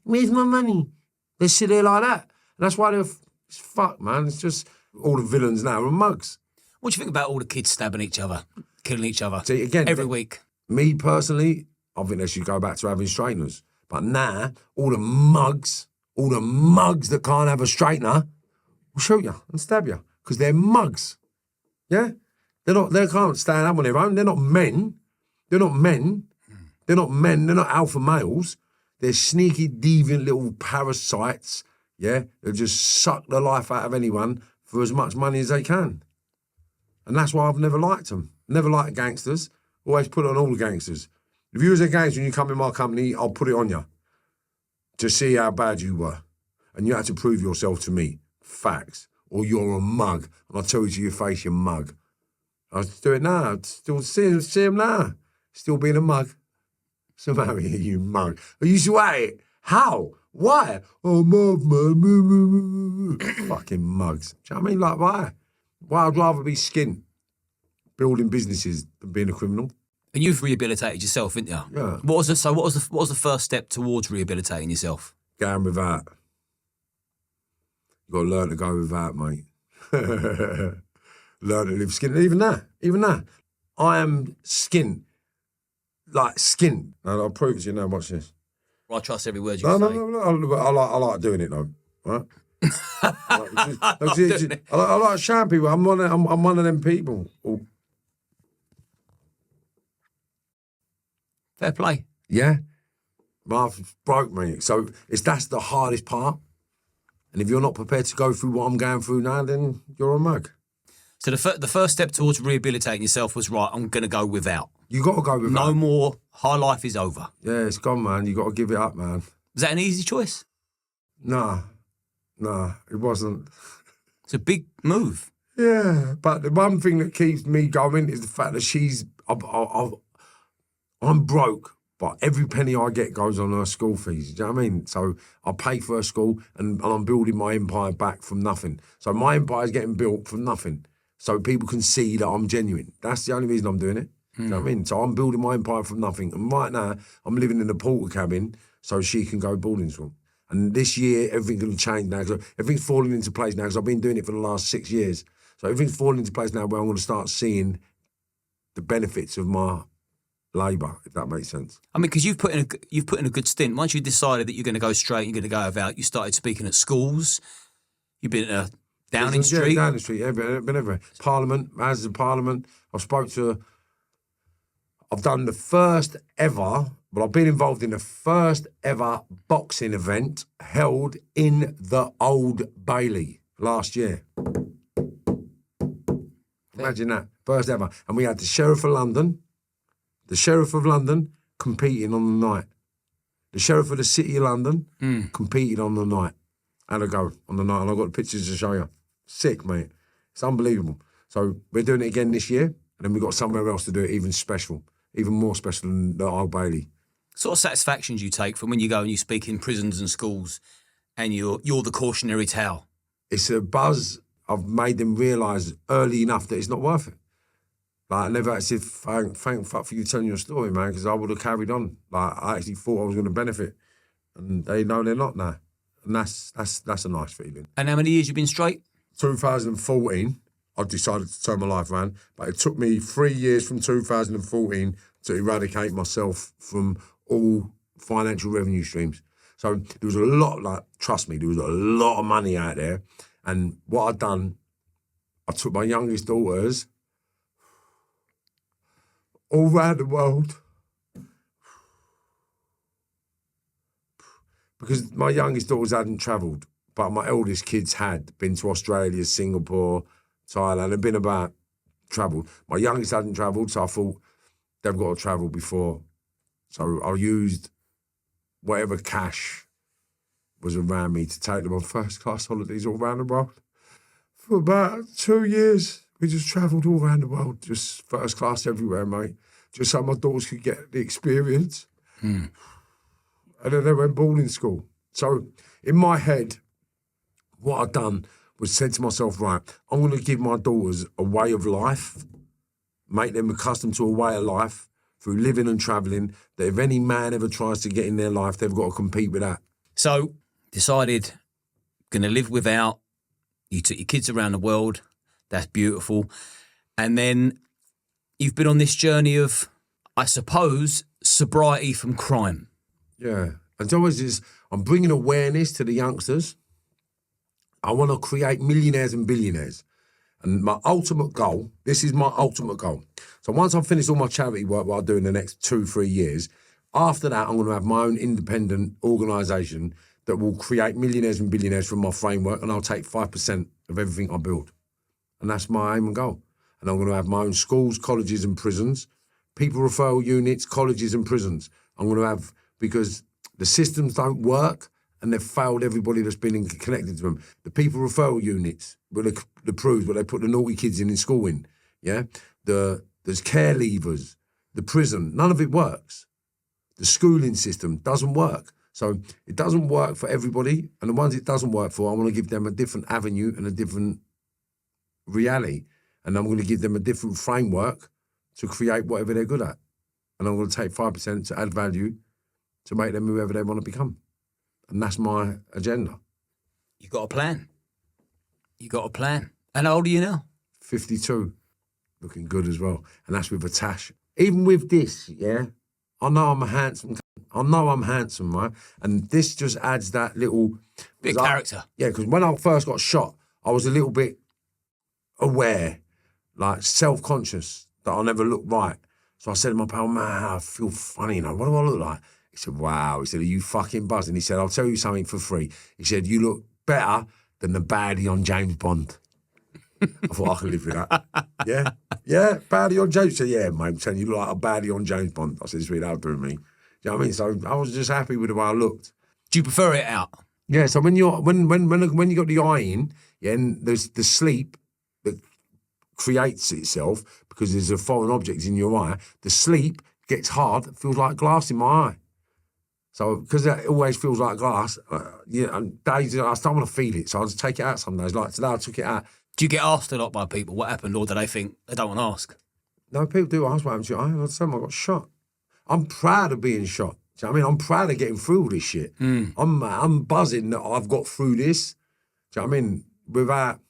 where's my money? They sit there like that. And that's why it's fucked, man. It's just all the villains now are mugs. What do you think about all the kids stabbing each other, killing each other See, again, every week? Me personally, I think they should go back to having straighteners. But now, all the mugs that can't have a straightener will shoot you and stab you because they're mugs. Yeah? They can't stand up on their own. They're not men. They're not men. They're not men. They're not alpha males. They're sneaky, deviant little parasites, yeah? They'll just suck the life out of anyone for as much money as they can. And that's why I've never liked them. Never liked gangsters. Always put it on all the gangsters. If you was a gangster and you come in my company, I'll put it on you to see how bad you were. And you had to prove yourself to me. Facts. or you're a mug. And I tell you to your face, you mug. I do it now. Still see him now. Still being a mug. So marry you mug. I used to hate it. How? Why? Oh, mug, man. Fucking mugs. Do you know what I mean? Like, why? Why I'd rather be skint building businesses than being a criminal. And you've rehabilitated yourself, haven't you? Yeah. What was the first step towards rehabilitating yourself? Going without. You got to learn to go without, mate. Learn to live skint. Even that. I am skint. Like skint. And I'll prove it to you now. Watch this. I trust every word you say. No. I like doing it though. Right? I like showing people. I'm one of them people. Fair play. Yeah. Marv broke me. So that's the hardest part. And if you're not prepared to go through what I'm going through now, then you're a mug. So the first step towards rehabilitating yourself was, right, I'm going to go without. You got to go without. No more. High life is over. Yeah, it's gone, man. You got to give it up, man. Was that an easy choice? Nah, it wasn't. It's a big move. Yeah, but the one thing that keeps me going is the fact that I'm broke, but every penny I get goes on her school fees. Do you know what I mean? So I pay for her school and I'm building my empire back from nothing. So my empire is getting built from nothing. So people can see that I'm genuine. That's the only reason I'm doing it. Do you know what I mean? So I'm building my empire from nothing. And right now, I'm living in a porter cabin so she can go boarding school. And this year, everything's going to change now. Cause everything's falling into place now because I've been doing it for the last 6 years. So everything's falling into place now where I'm going to start seeing the benefits of my labour, if that makes sense. I mean, because you've put in a good stint. Once you decided that you're going to go straight, you're going to go about, you started speaking at schools. You've been at Downing Street. Yeah, Downing Street, yeah, been everywhere. Parliament, Houses of Parliament. I've done the first ever, but I've been involved in the first ever boxing event held in the Old Bailey last year. Imagine that, first ever. And we had the Sheriff of London competing on the night. The Sheriff of the City of London competed on the night. Had a go on the night, and I've got the pictures to show you. Sick, mate. It's unbelievable. So we're doing it again this year, and then we've got somewhere else to do it even more special than the Old Bailey. Sort of satisfactions you take from when you go and you speak in prisons and schools and you're the cautionary tale. It's a buzz. I've made them realise early enough that it's not worth it. Like, I never actually thank fuck for you telling your story, man, because I would have carried on. Like, I actually thought I was going to benefit, and they know they're not now. And that's a nice feeling. And how many years you been straight? 2014, I decided to turn my life around, but it took me 3 years from 2014 to eradicate myself from all financial revenue streams. So there was a lot, trust me, there was a lot of money out there. And what I'd done, I took my youngest daughters all around the world. Because my youngest daughters hadn't travelled, but my eldest kids had been to Australia, Singapore, Thailand, and been about, travelled. My youngest hadn't travelled, so I thought they've got to travel before. So I used whatever cash was around me to take them on first-class holidays all around the world. For about 2 years, we just travelled all around the world, just first class everywhere, mate, just so my daughters could get the experience. And then they went boarding school. So in my head, what I'd done was said to myself, right, I'm going to give my daughters a way of life, make them accustomed to a way of life through living and travelling, that if any man ever tries to get in their life, they've got to compete with that. So, decided, going to live without, you took your kids around the world, that's beautiful. And then you've been on this journey of, I suppose, sobriety from crime. Yeah. And always is, I'm bringing awareness to the youngsters. I want to create millionaires and billionaires. And my ultimate goal, this is my ultimate goal. So once I've finished all my charity work, what I'll do in the next 2-3 years, after that, I'm going to have my own independent organisation that will create millionaires and billionaires from my framework, and I'll take 5% of everything I build. And that's my aim and goal. And I'm going to have my own schools, colleges and prisons, people referral units, colleges and prisons. I'm going to have, because the systems don't work and they've failed everybody that's been connected to them. The people referral units, where the crews, where they put the naughty kids in school in, yeah? There's care leavers, the prison, none of it works. The schooling system doesn't work. So it doesn't work for everybody, and the ones it doesn't work for, I want to give them a different avenue and a different reality, and I'm going to give them a different framework to create whatever they're good at. And I'm going to take 5% to add value to make them whoever they want to become. And that's my agenda. You got a plan. You got a plan. And how old are you now? 52. Looking good as well. And that's with a tash. Even with this, yeah, I know I'm a handsome. I know I'm handsome, right? And this just adds that little... Bit of character. Yeah, because when I first got shot, I was a little bit aware, like self-conscious, that I'll never look right. So I said to my pal, man, I feel funny, you know, what do I look like? He said, wow. He said, are you fucking buzzing? He said, I'll tell you something for free. He said, you look better than the baddie on James Bond. I thought I could live with that. Yeah? Yeah, baddie on James. He said, yeah, mate, I'm telling you, you look like a baddie on James Bond. I said, sweet, that'll do me. Do you know what I mean? So I was just happy with the way I looked. Do you prefer it out? Yeah, so when you got the eye in, yeah, and there's the sleep that creates itself because there's a foreign object in your eye, the sleep gets hard, it feels like glass in my eye. So because it always feels like glass, and days I don't want to feel it, so I just take it out some days. Like today I took it out. Do you get asked a lot by people what happened, or do they think they don't want to ask? No, people do ask what happened to you. I tell them I got shot. I'm proud of being shot. Do you know what I mean? I'm proud of getting through all this shit. I'm buzzing that I've got through this. Do you know what I mean? Without...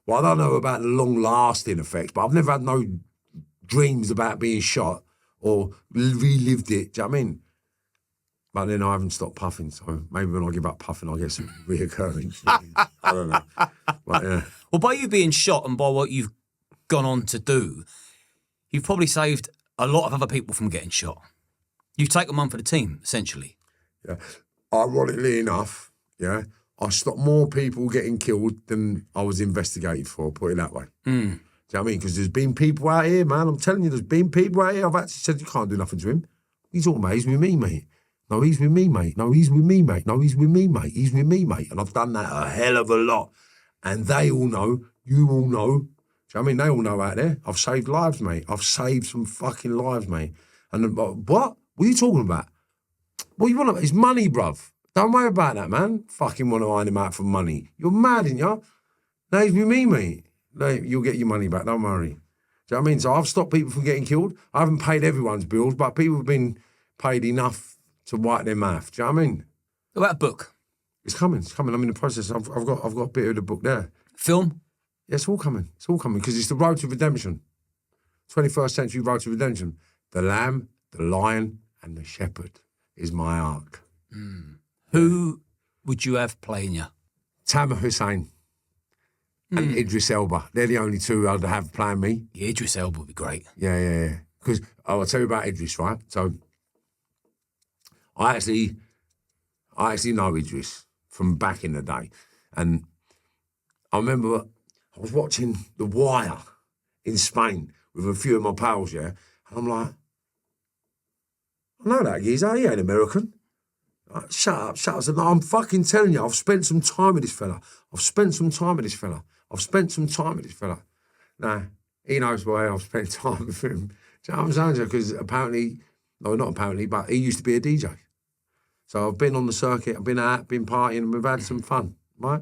Well, I don't know about the long-lasting effects, but I've never had no dreams about being shot or relived it. Do you know what I mean? But then I haven't stopped puffing, so maybe when I give up puffing, I'll get some reoccurring things. I don't know. But, yeah. Well, by you being shot and by what you've gone on to do, you've probably saved a lot of other people from getting shot. You've taken one for the team, essentially. Yeah. Ironically enough, yeah, I stopped more people getting killed than I was investigated for, put it that way. Do you know what I mean? Because there's been people out here, man, I'm telling you, there's been people out here, I've actually said, you can't do nothing to him. He's talking about, he's with me, mate. No, he's with me, mate. No, he's with me, mate. No, he's with me, mate. He's with me, mate. And I've done that a hell of a lot. And they all know, you all know. Do you know what I mean? They all know out there. I've saved lives, mate. I've saved some fucking lives, mate. And what? What are you talking about? What you want? It's money, bruv. Don't worry about that, man. Fucking want to iron him out for money. You're mad, ain't you? No, he's with me, mate. No, you'll get your money back. Don't worry. Do you know what I mean? So I've stopped people from getting killed. I haven't paid everyone's bills, but people have been paid enough to wipe their mouth. Do you know what I mean? What about a book? It's coming. It's coming. I'm in the process. I've got a bit of the book there. Film? Yeah, it's all coming. It's all coming because it's the road to redemption. 21st century road to redemption. The lamb, the lion, and the shepherd is my arc. Who would you have playing you? Tamer Hussein and Idris Elba. They're the only two I'd have playing me. Yeah, Idris Elba would be great. Yeah. Because I'll tell you about Idris, right? So I actually know Idris from back in the day. And I remember I was watching The Wire in Spain with a few of my pals, yeah? And I'm like, I know that geezer, he ain't American. Like, shut up. I said, no, I'm fucking telling you, I've spent some time with this fella. Nah, he knows why I've spent time with him. Do you know what I'm saying? Because apparently, no, not apparently, but he used to be a DJ. So I've been on the circuit, I've been out, been partying, and we've had some fun, right?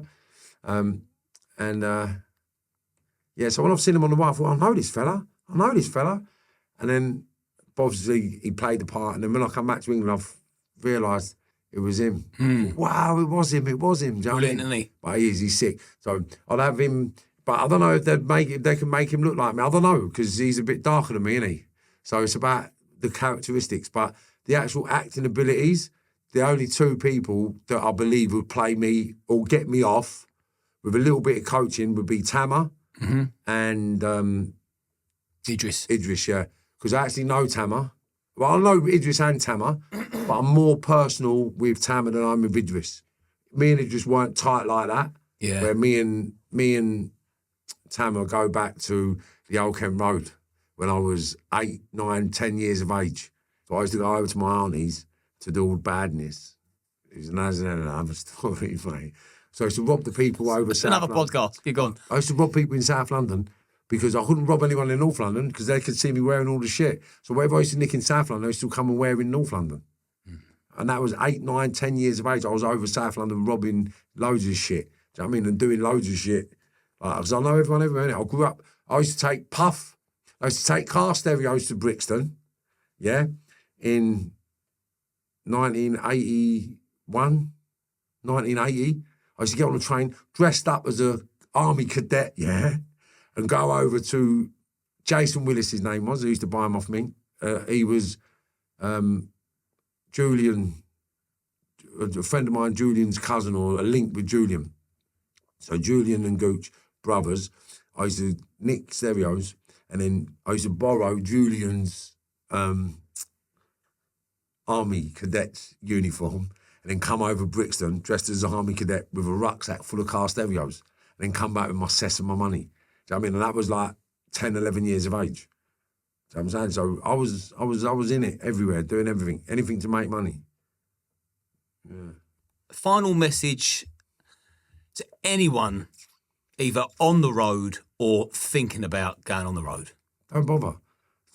Yeah, so when I've seen him on The Wire, I thought, I know this fella. And then, obviously, he played the part, and then when I come back to England, I've realised it was him. Wow, it was him. Do you know what I mean? Brilliant, isn't he? But he's sick. So I'd have him, but I don't know if they can make him look like me. I don't know, because he's a bit darker than me, isn't he? So it's about the characteristics, but the actual acting abilities, the only two people that I believe would play me or get me off with a little bit of coaching would be Tamer and Idris. Idris, yeah. Because I actually know Tamer. Well, I know Idris and Tamer, but I'm more personal with Tamer than I'm with Idris. Me and Idris weren't tight like that. Yeah. Where me and Tamer go back to the Old Kent Road when I was 8, 9, 10 years of age. So I used to go over to my auntie's to do all the badness. It's another story, mate. So I used to rob the people over South Another London. podcast. You're gone. I used to rob people in South London because I couldn't rob anyone in North London because they could see me wearing all the shit. So whatever I used to nick in South London, I used to come and wear in North London. And that was 8, 9, 10 years of age. I was over South London robbing loads of shit. Do you know what I mean? And doing loads of shit. Because I know everyone everywhere. I grew up, I used to take Puff. I used to take car stereos to Brixton, yeah, in 1981, 1980. I used to get on a train dressed up as a army cadet, yeah, and go over to Jason Willis, his name was, who used to buy them off me. He was Julian, a friend of mine, Julian's cousin, or a link with Julian. So Julian and Gooch, brothers, I used to nick stereos, and then I used to borrow Julian's army cadet's uniform, and then come over Brixton dressed as an army cadet with a rucksack full of car stereos, and then come back with my cess and my money. Do you know what I mean? And that was like 10, 11 years of age. Do you know what I'm saying? So I was in it everywhere, doing everything, anything to make money. Yeah. Final message to anyone either on the road or thinking about going on the road. Don't bother.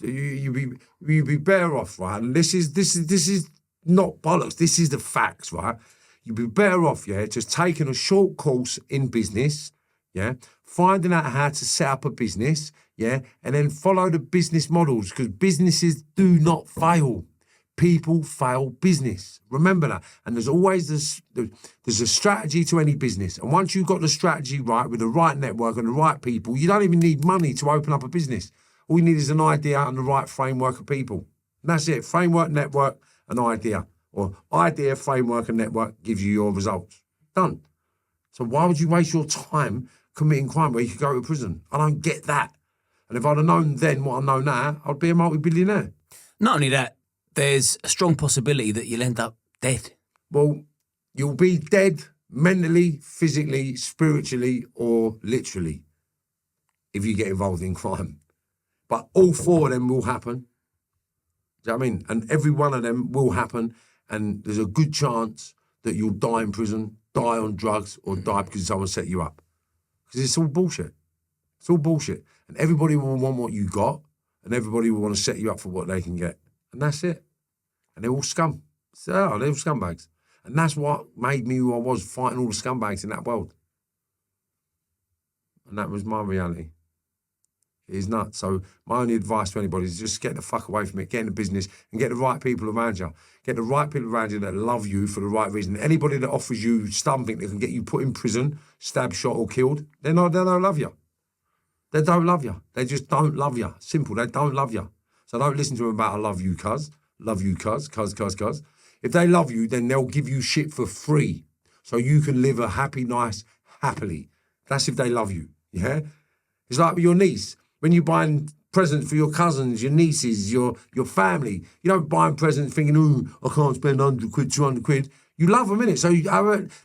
You'd be better off, right? And this is not bollocks. This is the facts, right? You'd be better off, yeah, just taking a short course in business, yeah, finding out how to set up a business, yeah, and then follow the business models, because businesses do not fail. People fail business. Remember that. And there's always there's a strategy to any business. And once you've got the strategy right with the right network and the right people, you don't even need money to open up a business. All you need is an idea and the right framework of people. And that's it. Framework, network, and idea. Or idea, framework, and network gives you your results. Done. So why would you waste your time committing crime where you could go to prison? I don't get that. And if I'd have known then what I know now, I'd be a multi-billionaire. Not only that, there's a strong possibility that you'll end up dead. Well, you'll be dead mentally, physically, spiritually, or literally if you get involved in crime. But all four of them will happen. Do you know what I mean? And every one of them will happen, and there's a good chance that you'll die in prison, die on drugs, or die because someone set you up. Because it's all bullshit. It's all bullshit. And everybody will want what you got, and everybody will want to set you up for what they can get. And that's it. And they're all scum. So they're all scumbags. And that's what made me who I was, fighting all the scumbags in that world. And that was my reality. It is nuts. So my only advice to anybody is just get the fuck away from it, get into business, and get the right people around you. Get the right people around you that love you for the right reason. Anybody that offers you something that can get you put in prison, stabbed, shot, or killed, they don't love you. They don't love you. They just don't love you. Simple. They don't love you. So don't listen to them about I love you, cuz. Love you, cuz. If they love you, then they'll give you shit for free. So you can live a happy, nice, happily. That's if they love you. Yeah? It's like with your niece. When you're buying presents for your cousins, your nieces, your family, you don't buy them presents thinking, ooh, I can't spend 100 quid, 200 quid. You love them, innit? So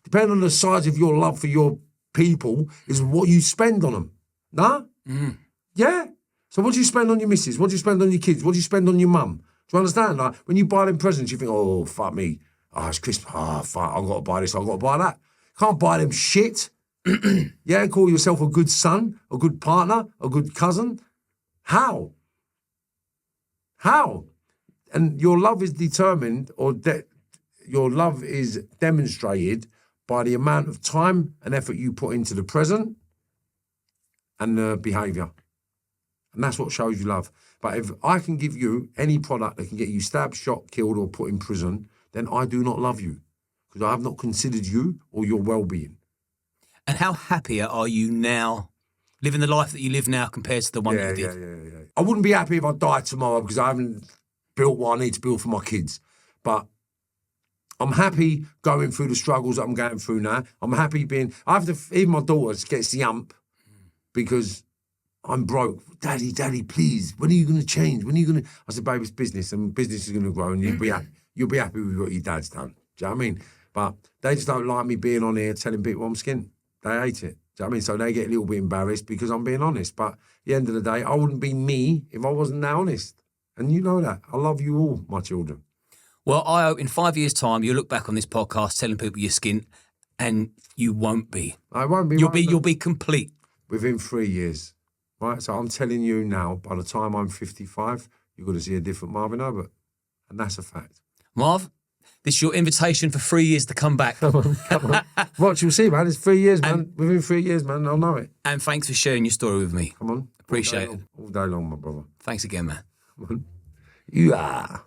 depending on the size of your love for your people is what you spend on them. Nah? Mm. Yeah? So what do you spend on your missus? What do you spend on your kids? What do you spend on your mum? Do you understand? Like, when you buy them presents, you think, oh, fuck me. Oh, it's Christmas. Oh, fuck, I've got to buy this, I've got to buy that. Can't buy them shit. Yeah, call yourself a good son, a good partner, a good cousin. How? And your love is determined, or your love is demonstrated by the amount of time and effort you put into the present and the behaviour. And that's what shows you love. But if I can give you any product that can get you stabbed, shot, killed, or put in prison, then I do not love you, because I have not considered you or your well-being. And how happier are you now, living the life that you live now compared to the one that you did? Yeah. I wouldn't be happy if I died tomorrow because I haven't built what I need to build for my kids. But I'm happy going through the struggles that I'm going through now. I'm happy even my daughter gets the ump because I'm broke. Daddy, please, when are you going to change? When are you going to... I said, babe, it's business, and business is going to grow, and you'll be happy with what your dad's done. Do you know what I mean? But they just don't like me being on here telling people I'm skint. They hate it. Do you know what I mean? So they get a little bit embarrassed because I'm being honest. But at the end of the day, I wouldn't be me if I wasn't that honest. And you know that. I love you all, my children. Well, I hope in 5 years' time you look back on this podcast telling people you're skint, and you won't be. I won't be. You'll be complete. Within 3 years. Right? So I'm telling you now, by the time I'm 55, you're going to see a different Marvin Herbert. And that's a fact. Marv, this is your invitation for 3 years to come back. Come on. Watch, you'll see, man. It's 3 years, man. Within 3 years, man, I'll know it. And thanks for sharing your story with me. Come on. Appreciate it. All day long, my brother. Thanks again, man. Come on. You are.